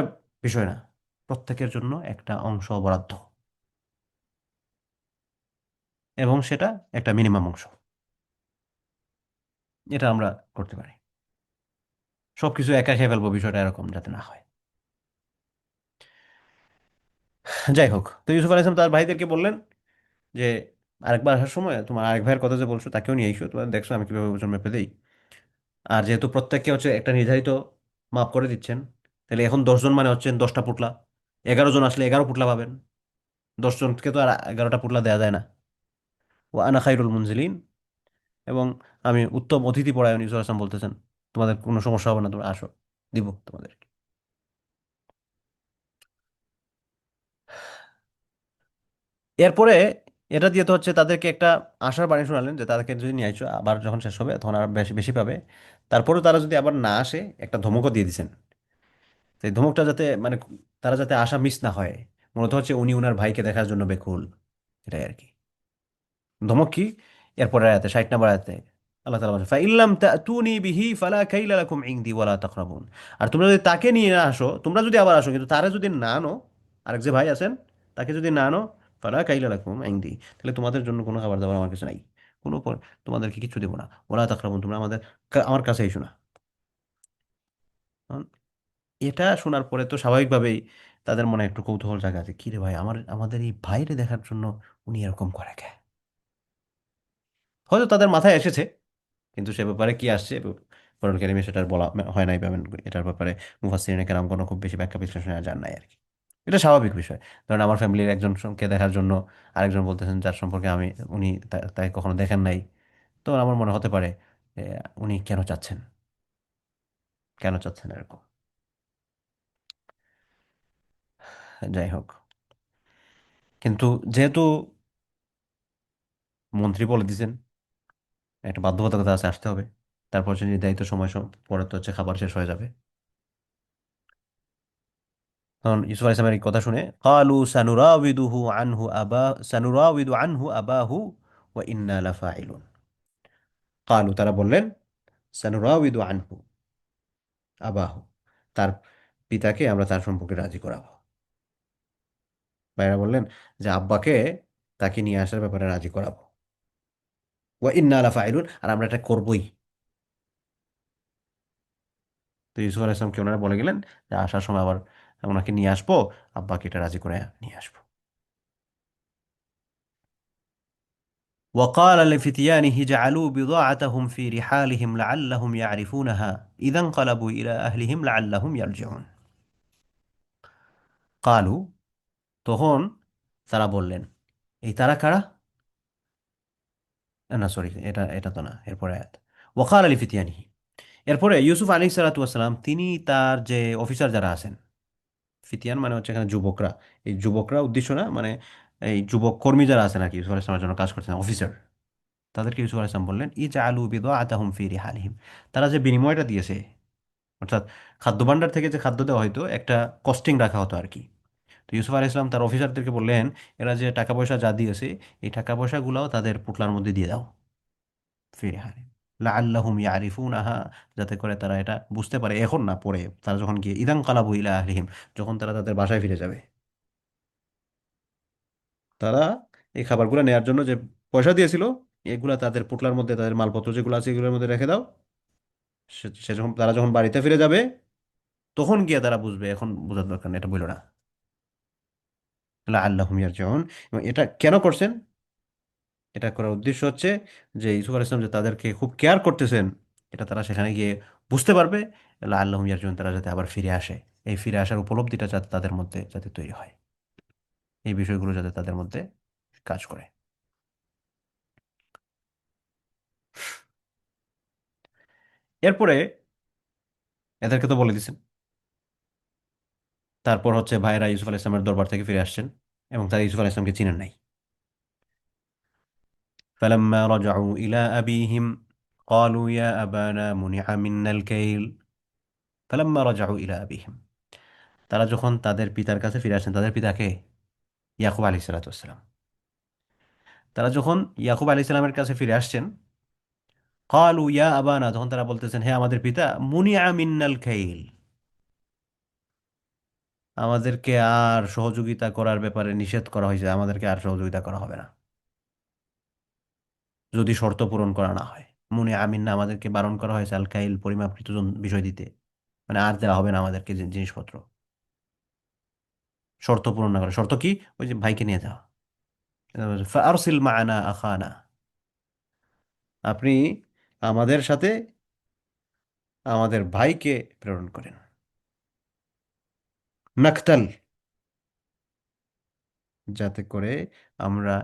Speaker 2: বিষয় না, প্রত্যেকের জন্য একটা অংশ বরাদ্দ, এবং সেটা একটা মিনিমাম অংশ, এটা আমরা করতে পারি। সবকিছু একা খেয়ে ফেলবো বিষয়টা এরকম যাতে না হয়। যাই হোক, তো ইউসুফ আলাইহিস সালাম তার ভাইদেরকে বললেন যে আরেকবার আসার সময় তোমার আরেক ভাইয়ের কথা যে বলছো তাকেও নিয়ে এসো, তোমার দেখছো আমি কিভাবে ওজন মেপে দিই। আর যেহেতু প্রত্যেককে হচ্ছে একটা নির্ধারিত মাপ করে দিচ্ছেন, তাহলে এখন 10 জন মানে হচ্ছেন 10টা পুতলা, 11 জন আসলে 11 পুতলা পাবেন, 10 জনকে তো আর 11টা পুতলা দেওয়া যায় না। ও আনা খাইরুল মুনজিলিন, এবং আমি উত্তম অতিথি পরায়ণ। ইউসুফ আলাইহিস সালাম বলতেছেন, তোমাদের কোনো সমস্যা হবে না, তোমরা আসো, দিব তোমাদের। এরপরে এটা দিয়ে তো হচ্ছে তাদেরকে একটা আশার বাণী শোনালেন যে তাদেরকে যদি নিয়ে আসো, আবার যখন শেষ হবে তখন আর বেশি বেশি পাবে। তারপরেও তারা যদি আবার না আসে, একটা ধমকও দিয়ে দিয়েছেন। সেই ধমকটা যাতে মানে তারা যাতে আশা মিস না হয়। মূলত হচ্ছে উনি উনার ভাইকে দেখার জন্য বেকুল, এটাই আর কি। ধমক কি? এরপরে আয়াতে 60 নম্বর আয়াতে আল্লাহ তাআলা বলেন, ফাইল্লাম তাতুনি বিহি ফালা কাইলা লাকুম ইনদি ওয়ালা তাকরাবুন। আর তোমরা যদি তাকে নিয়ে না আসো, তোমরা যদি আবার আসো কিন্তু তারা যদি না আনো, আরেক যে ভাই আছেন তাকে যদি না আনো, ফালা কাইলা লাকুম ইনদি, তাহলে তোমাদের জন্য কোনো খাবার দাবার আমার কাছে নাই, কোনো তোমাদেরকে কিছু দেবো না। ওয়ালা তাকরাবুন, তোমরা আমার কাছে এসো না। কারণ এটা শোনার পরে তো স্বাভাবিকভাবেই তাদের মনে একটু কৌতূহল জাগে আছে, কি রে ভাই, আমাদের এই ভাইরে দেখার জন্য উনি এরকম করে কে? হয়তো তাদের মাথায় এসেছে, কিন্তু সে ব্যাপারে কি আসছে কোরআন কারিমে সেটার বলা হয় নাই পাবেন। এটার ব্যাপারে মুফাসসিরিনে কেরাম কোনো খুব বেশি ব্যাখ্যা বিশ্লেষণে যান নাই আর কি। এটা স্বাভাবিক বিষয়। ধরেন আমার ফ্যামিলির একজনকে দেখার জন্য আরেকজন বলতেছেন যার সম্পর্কে উনি তাই কখনো দেখেন নাই, তো আমার মনে হতে পারে যে উনি কেন চাচ্ছেন এরকম। যাই হোক, কিন্তু যেহেতু মন্ত্রী বলে দিয়েছেন, একটা বাধ্যবাধকতা আছে, আসতে হবে। তারপর সে নির্ধারিত সময় পরে তো হচ্ছে খাবার শেষ হয়ে যাবে। তখন ইউসুফ আলাইহিস সালামের এই কথা শুনে ক্বালু সানুরাউিদু আনহু আবাহু ওয়া ইন্না লাফাইলুন। ক্বালু, তারা বললেন, সানুরাউিদু আনহু আবাহু, তার পিতাকে আমরা তার সম্পর্কে রাজি করাবো। ভাইরা বললেন যে আব্বাকে তাকে নিয়ে আসার ব্যাপারে রাজি করাবো। ওয়া ইন্না লাফাইলুন, আর আমরা এটা করবই। তো ইউসুফ আলাইহিস সালামকে ওনারা বলে গেলেন যে আসার সময় আবার ওনাকে নিয়ে আসবো, আব্বাকে এটা রাজি করে নিয়ে আসবো। وقال لفتيانه جعلوا بضاعتهم في رحالهم لعلهم يعرفونها إذا انقلبوا إلى أهلهم لعلهم يرجعون। قالوا، তখন তারা বললেন, এই তারা কারা? না সরি, এটা এটা তো না, এরপরে আয়াত। ওয়াকাল আলী ফিতিয়ানিহি, এরপরে ইউসুফ আলী সালাতাম তিনি তার যে অফিসার যারা আছেন, ফিতিয়ান মানে হচ্ছে এখানে যুবকরা, এই যুবকরা উদ্দেশ্য না, মানে এই যুবক কর্মী যারা আছেন আর কি, ইউসুফ আলাইহিস সালামের জন্য কাজ করছেন, অফিসার, তাদেরকে ইউসুফ আলাইহিস সালাম বললেন, ইজআলু বিদাআতাহুম ফি রিহালিহিম। তারা যে বিনিময়টা দিয়েছে, অর্থাৎ খাদ্য ভাণ্ডার থেকে যে খাদ্য দেওয়া হয়তো, একটা কস্টিং রাখা হতো আর কি। তো ইউসুফ আলাইহিস সালাম তার অফিসারদেরকে বললেন, এরা যে টাকা পয়সা যা দিয়েছে, এই টাকা পয়সাগুলোও তাদের পুটলার মধ্যে দিয়ে দাও, ফি রিহালিহিম লাআল্লাহুম ইয়ারিফুনাহা, যাতে করে তারা এটা বুঝতে পারে, এখন না পরে, তারা যখন গিয়ে ইদান কালাবু ইলা আহলিহিম, যখন তারা তাদের বাসায় ফিরে যাবে, তারা এই খাবারগুলো নেওয়ার জন্য যে পয়সা দিয়েছিল, এগুলা তাদের পুটলার মধ্যে, তাদের মালপত্র যেগুলো আছে এগুলোর মধ্যে রেখে দাও। সে যখন তারা যখন বাড়িতে ফিরে যাবে, তখন গিয়ে তারা বুঝবে, এখন বোঝার দরকার নেই, এটা বললো না। লাআল্লাহুম ইয়ারজিউন। এবং এটা কেন করছেন? এটা করার উদ্দেশ্য হচ্ছে যে ইউসুফ আলাইহিস সালাম যে তাদেরকে খুব কেয়ার করতেছেন, এটা তারা সেখানে গিয়ে বুঝতে পারবে। লাআল্লাহুম ইয়ারজিউন, তারা যাতে আবার ফিরে আসে, এই ফিরে আসার উপলব্ধিটা যাতে তাদের মধ্যে যাতে তৈরি হয়, এই বিষয়গুলো যাতে তাদের মধ্যে কাজ করে। এরপরে এদেরকে তো বলে দিছেন। তারপর হচ্ছে ভাইরা ইউসুফ আলাইহিস সালামের দরবার থেকে ফিরে আসছেন, এবং তারা ইউসুফ আলাইহিস সালামকে চিনেন নাই। فلما رجعوا إلى أبيهم قالوا يا أبانا منع منا الكيل فلما رجعوا إلى أبيهم। তারা যখন তাদের পিতার কাছে ফিরে আসেন, তাদের পিতাকে ইয়াকুব আলাইহিস সালাতু ওয়াস সালাম, তারা যখন ইয়াকুব আলাইহিস সালামের কাছে ফিরে আসছেন, ক্বালু ইয়া আবানা, তখন তারা বলতেছেন, হে আমাদের পিতা, মুনিআ মিন্নাল কাইল, আমাদেরকে আর সহযোগিতা করার ব্যাপারে নিষেধ করা হয়েছে, আমাদেরকে আর সহযোগিতা করা হবে না যদি শর্ত পূরণ করা না হয়। মুনিআ মিন্না, আমাদেরকে বারণ করা হয়েছে আল কাইল, পরিমাপকৃত বিষয় দিতে, মানে আর দেওয়া হবে না আমাদেরকে জিনিসপত্র, শর্ত পূরণ না করে। শর্ত কি? ওই যে ভাইকে নিয়ে যাওয়া। ফারসিল মা'ানা আখানা, আপনি আমাদের সাথে আমাদের ভাইকে প্রেরণ করেন। নাকতাল, যাতে করে আমরা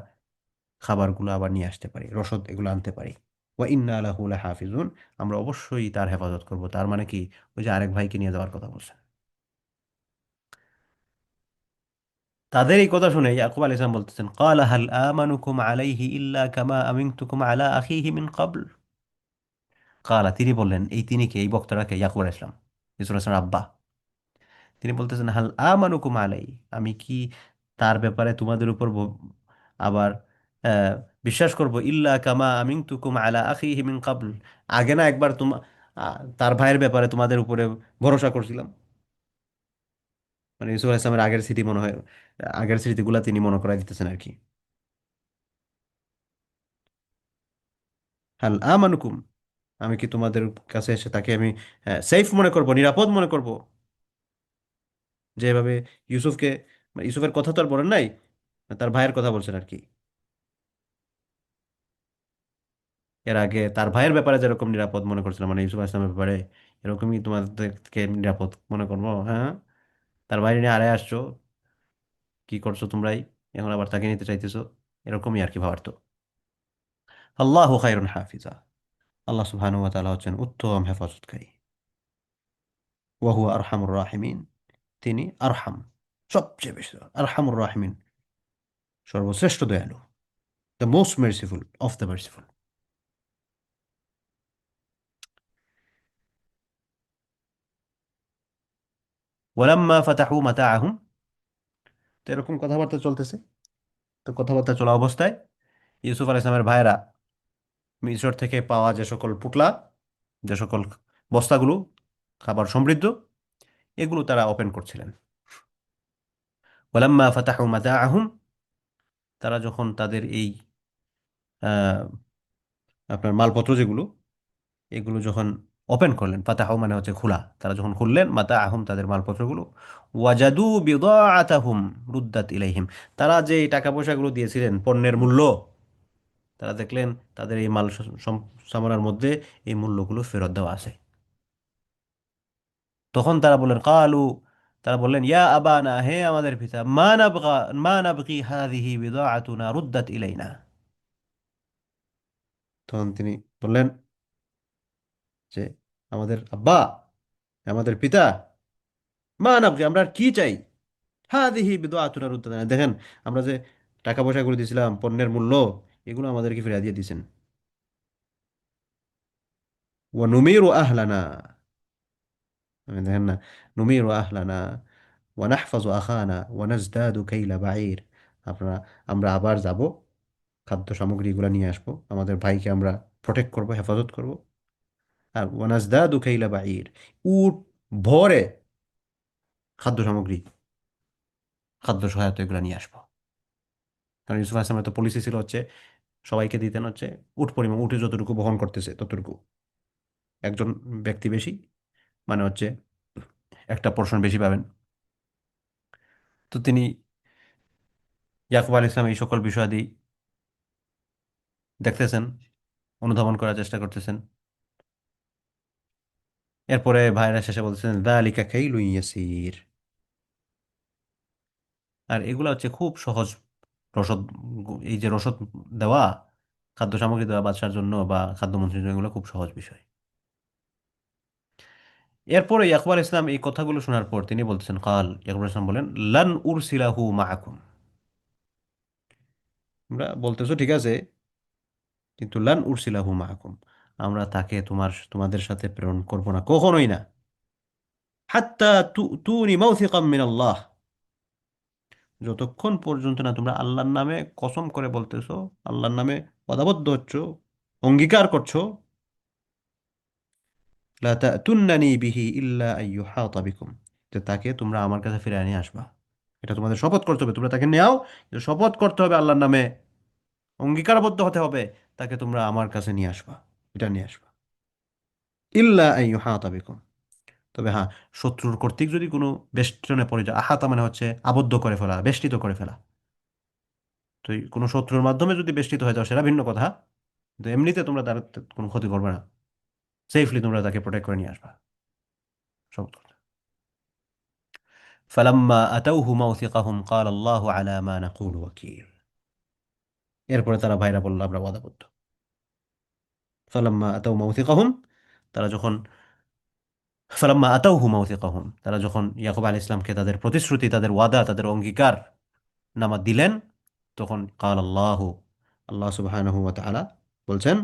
Speaker 2: খাবারগুলো আবার নিয়ে আসতে পারি, রসদ এগুলো আনতে পারি। ওয়া ইন্না লাহু লাহাফিজুন, আমরা অবশ্যই তার হেফাজত করব। তার মানে কি, ওই যে আরেক ভাইকে নিয়ে যাওয়ার কথা বলছেন। তাদের এই কথা শুনে ইয়াকুব আলাইহিস সালাম বলতেছেন, ক্বালা হাল আমানুকুম আলাইহি ইল্লা কামা আমিনতুকুম আলা আখিহি মিন ক্বাবল। ক্বালা, তিনি বললেন, এই তিনি কে, এই বক্তাটাকে, ইয়াকুব আলাইহিস সালাম, ইউসুফ আলাইহিস সালামের আব্বা। তিনি বলতেছেন, হাল আমানুকুম আলাই, আমি কি তার ব্যাপারে তোমাদের উপর আবার আহ, বিশ্বাস করব, ইল্লা কামা আমিনতুকুম আলা আখিহি মিন ক্বাবল, আগে না একবার তার ভাইয়ের ব্যাপারে তোমাদের উপরে ভরসা করছিলাম। মানে ইউসুফ আলাইহিস সালামের আগের স্মৃতি মনে হয়, আগের স্মৃতিগুলা তিনি মনে করাই দিতেছেন আর কি। হাল আমানুকুম, আমি কি তোমাদের কাছে এসে তাকে আমি সেফ মনে করব, নিরাপদ মনে করব, যেভাবে ইউসুফকে, ইউসুফের কথা তো আর বলেন নাই, তার ভাইয়ের কথা বলছেন আর কি। এর আগে তার ভাইয়ের ব্যাপারে যেরকম নিরাপদ মনে করছিলাম, মানে ইউসুফ আসলামের ব্যাপারে, এরকমই তোমাদেরকে নিরাপদ মনে করবো, হ্যাঁ? তার বাইরে নিয়ে আড়ে আসছো, কি করছো তোমরাই, এখন আবার তাকে নিতে চাইতেছো, এরকমই আর কি ভাবার্থ। আল্লাহু খায়রুন হাফিজা, আল্লাহ সুবহানাহু ওয়া তাআলা হচ্ছেন উত্তম হেফাজতকারী। ওয়া হুয়া আরহামুর রাহিমিন, তিনি আরহাম, সবচেয়ে বেশি আরহামুর রাহিমিন, সর্বশ্রেষ্ঠ দয়ালু, the most merciful of the merciful. ওয়ালাম্মা ফাতাহু মাতাআহুম, তো এরকম কথাবার্তা চলতেছে। তো কথাবার্তা চলা অবস্থায় ইউসুফ আলাইহিস সালামের ভাইয়েরা মিশর থেকে পাওয়া যে সকল পুটলা, যে সকল বস্তাগুলো খাবার সমৃদ্ধ, এগুলো তারা ওপেন করছিলেন। ওয়ালাম্মা ফাতাহু মাতাআহুম, তারা যখন তাদের এই আহ, আপনার মালপত্র যেগুলো, এগুলো যখন ওপেন করলেন, ফাতাহু মানে হচ্ছে খোলা, তারা যখন খুললেন মাতাআহুম, তাদের মালপত্রগুলো, ওয়াজাদু বিদাআতাহুম রুদ্দাত ইলাইহিম, তারা যে এই টাকা পয়সাগুলো দিয়েছিলেন পণ্যের মূল্য, তারা দেখলেন তাদের এই মাল সামানার মধ্যে এই মূল্যগুলো ফেরত দেওয়া আছে। তখন তারা বললেন, কালু, তারা বললেন, ইয়া আবানা, হে আমাদের পিতা, মা নাবগি হাযিহি বিদাআতুনা রুদ্দাত ইলাইনা। তখন তিনি বললেন যে, আমাদের আব্বা, আমাদের পিতা, মা নাবগি, আমরা আর কি চাই, হাযিহি বিদাআতুনা রুদ্দাত ইলাইনা, দেখেন আমরা যে টাকা পয়সাগুলো দিয়েছিলাম, পণ্যের মূল্য, এগুলো আমাদেরকে ফিরিয়ে দিয়ে দিয়েছেন। ওয়া নুমিরু আহলানা, দেখেন না, নুমিরু আহলানা ওয়া নাহফাজু আখানা ওয়া নাজদাদু কাইলা বাঈর, আপনারা, আমরা আবার যাব, খাদ্য সামগ্রীগুলো নিয়ে আসবো, আমাদের ভাইকে আমরা প্রোটেক্ট করব, হেফাজত করব। আর ওয়ানাজদাদু কাইলা বাঈর, উট ভরে খাদ্য সামগ্রী, খাদ্য সহায়তা এগুলো নিয়ে আসবো। কারণ ইউসুফ আসলামের তো পলিসি ছিল হচ্ছে সবাইকে দিতেন হচ্ছে উট পরিমাণ, উঠে যতটুকু বহন করতেছে ততটুকু, একজন ব্যক্তি বেশি মানে হচ্ছে একটা পোর্শন বেশি পাবেন। তো তিনি, ইয়াকুব আল ইসলাম, এই সকল বিষয়াদি দেখতেছেন, অনুধাবন করার চেষ্টা করতেছেন। এরপরে ভাইরা শেষে বলতেছেন, যালিকা কাইলুন ইয়াসির, আর এগুলা হচ্ছে খুব সহজ রসদ, এই যে রসদ দেওয়া, খাদ্য সামগ্রী দেওয়া বাদশার জন্য বা খাদ্যমন্ত্রীর জন্য, এগুলো খুব সহজ বিষয়। এরপরে ইয়াকুব আলাইহিস ইসলাম এই কথাগুলো শোনার পর তিনি বলতেছেন, ইয়াকুব আলাইহিস ইসলাম বলেন, লান উরসিলাহু মাআকুম, আমরা বলতেছো ঠিক আছে, কিন্তু লান উরসিলাহু মাআকুম, আমরা তাকে তোমাদের সাথে প্রেরণ করব না, কখনোই না। হাত্তা তুনি মাউথিকাম মিনাল্লাহ, যতক্ষণ পর্যন্ত না তোমরা আল্লাহর নামে কসম করে বলতেছো, আল্লাহর নামে ওয়াদাবদ্ধ হচ্ছ, অঙ্গীকার করছো, লা তাতুন্নানি বিহি ইল্লা আইয়ুহাতা বিকুম, যে তাকে তোমরা আমার কাছে ফিরে নিয়ে আসবা, এটা তোমাদের শপথ করতে হবে, তোমরা তাকে নেও, যে শপথ করতে হবে আল্লাহর নামে, অঙ্গীকারবদ্ধ হতে হবে, তাকে তোমরা আমার কাছে নিয়ে আসবা, এটা নিয়ে আসবা। ইল্লা আইয়ুহাতা বিকুম, তবে হ্যাঁ, শত্রুর কর্তৃক যদি কোনো বেষ্টনে পড়ে যায়, আহাতা মানে হচ্ছে আবদ্ধ করে ফেলা, বেষ্টিত করে ফেলা, তো এই কোনো শত্রুর মাধ্যমে যদি বেষ্টিত হয়ে যাও সেটা ভিন্ন কথা, কিন্তু এমনিতে তোমরা তার কোনো ক্ষতি করবে না, সেফলি তোমরা তাকে প্রোটেক্ট করে নিয়ে আসবা, সব কথা। فلما أتوه موثقهم قال الله على ما نقول وكيل, এরপরে তারা ভাইরা বলল আমরা ওয়াদাবদ্ধ। ফালাম্মা আতাউ মাউথিকাহুম, তারা যখন ফালাম্মা আতাউহু মাউথিকাহুম, তারা যখন ইয়াকুব আলাইহিস সালামকে তাদের প্রতিশ্রুতি, তাদের ওয়াদা, তাদের অঙ্গীকার নামা দিলেন, তখন কাল আল্লাহু, আল্লাহ সুবহানাহু ওয়া তাআলা বলছেন,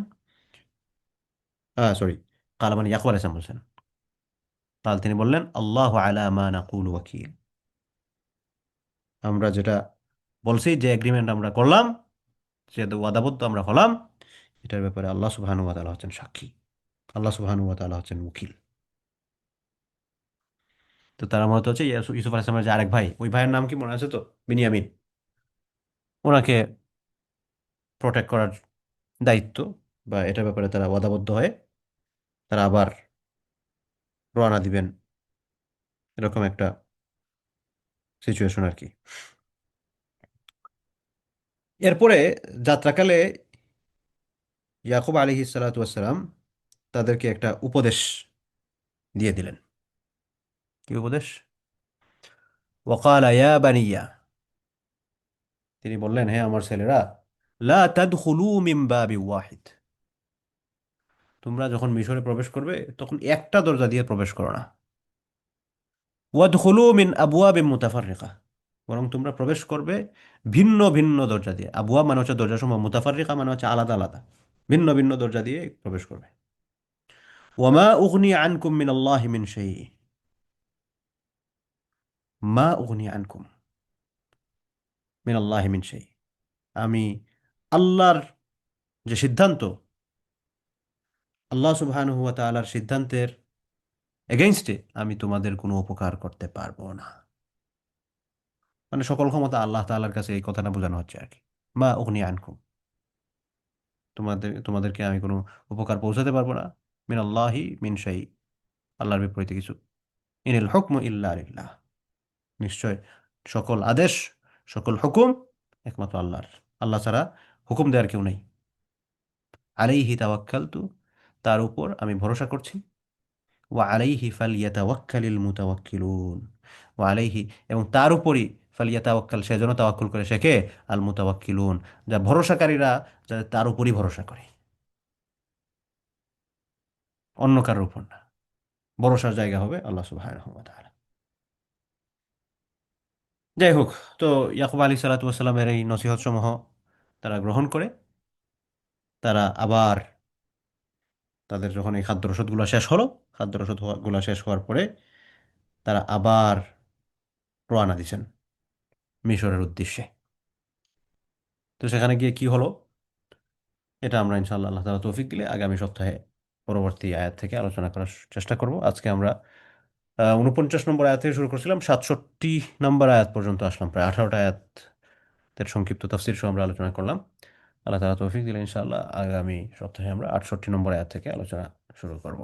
Speaker 2: সরি, কাল মানে ইয়াকুব আলাইহিস সালাম বলছেন, কাল তিনি বললেন, আল্লাহু আলা মা নাকুলু ওয়াকিল, আমরা যেটা বলছি, যে এগ্রিমেন্ট আমরা করলাম, যে ওয়াদাবদ্ধ আমরা হলাম, এটার ব্যাপারে আল্লাহ সুবহানাহু ওয়া তাআলা হচ্ছেন সাক্ষী, আল্লাহ সুবহানাহু ওয়া তাআলা হচ্ছেন উকিল। তো তারা মূলত হচ্ছে ইউসুফ ইউসুফ আলাইহিস সালামের যে আরেক ভাই, ওই ভাইয়ের নাম কি মনে আছে তো? বিনিয়ামিন। ওনাকে প্রোটেক্ট করার দায়িত্ব বা এটার ব্যাপারে তারা ওয়াদাবদ্ধ হয়ে তারা আবার রওনা দিবেন, এরকম একটা সিচুয়েশন আর কি। এরপরে যাত্রাকালে ইয়াকুব আলাইহিস সালাতু ওয়াস সালাম তাদেরকে একটা উপদেশ দিয়ে দিলেন। কি উপদেশ? ওয়াকালা ইয়া বানিয়া, তিনি বললেন, হে আমার ছেলেরা, লা তাদখুলু মিন বাবি ওয়াহিদ, তোমরা যখন মিশরে প্রবেশ করবে তখন একটা দরজা দিয়ে প্রবেশ করো না। ওয়াদখুলু মিন আবওয়াবিন মুতাফাররিকা, বরং তোমরা প্রবেশ করবে ভিন্ন ভিন্ন দরজা দিয়ে। আবওয়াব মানে হচ্ছে দরজাসমূহ, মুতাফাররিকা মানে হচ্ছে আলাদা আলাদা, ভিন্ন ভিন্ন দরজা দিয়ে প্রবেশ করবে। ওয়ামা উগনি আনকুম মিন আল্লাহি মিন শাই, মা উগনি আনকুম মিন আল্লাহি মিন শাই, আমি আল্লাহর যে সিদ্ধান্ত, আল্লাহ সুবহানাহু ওয়া তাআলার সিদ্ধান্তের এগেইনস্টে আমি তোমাদের কোনো উপকার করতে পারবো না। মানে সকল ক্ষমতা আল্লাহ তাআলার কাছে, এই কথাটা বোঝানো হচ্ছে আর কি। মা উগনি আনকুম, তোমাদেরকে আমি কোনো উপকার পৌঁছাতে পারবো না। মিন আল্লাহি মিন শাই, আল্লাহর বিপরীতে কিছু। ইনিল হুকমু ইল্লা লিল্লাহ, নিশ্চয় সকল আদেশ, সকল হুকুম একমাত্র আল্লাহর, আল্লাহ ছাড়া হুকুম দেওয়ার কেউ নেই। আলাইহি তাওয়াক্কালতু, তার উপর আমি ভরসা করছি। ওয়া আলাইহি ফালইয়াতাওয়াক্কালিল মুতাওয়াক্কিলুন, ওয়া আলাইহি, এবং তার উপরই, ফালইয়াতাওয়াক্কাল, সে যেন তাওয়াক্কুল করে, সে কে? আল মুতাওয়াক্কিলুন, যা ভরসাকারীরা, যাতে তার উপরই ভরসা করে, অন্য কারোর উপর না। ভরসার জায়গা হবে আল্লাহ সুবহানাহু ওয়া তাআলা। যাই হোক, তো ইয়াকুব আলী সালাতু ওয়াসালামের এই নসিহত সমূহ তারা গ্রহণ করে, তারা আবার, তাদের যখন এই খাদ্যরসদগুলো শেষ হলো, খাদ্যরসদগুলো শেষ হওয়ার পরে তারা আবার রওনা দিছেন মিশরের উদ্দেশ্যে। তো সেখানে গিয়ে কি হলো, এটা আমরা ইনশাআল্লাহ আল্লাহ তাআলা তৌফিক দিলে আগামী সপ্তাহে পরবর্তী আয়াত থেকে আলোচনা করার চেষ্টা করব। আজকে আমরা 49 নম্বর আয়াত থেকে শুরু করছিলাম, 67 নম্বর আয়াত পর্যন্ত আসলাম, প্রায় 18টা আয়াতের সংক্ষিপ্ত তাফসীর সহ আমরা আলোচনা করলাম। আল্লাহ তাআলা তৌফিক দিলে ইনশাআল্লাহ আগামী সপ্তাহে আমরা 68 নম্বর আয়াত থেকে আলোচনা শুরু করব।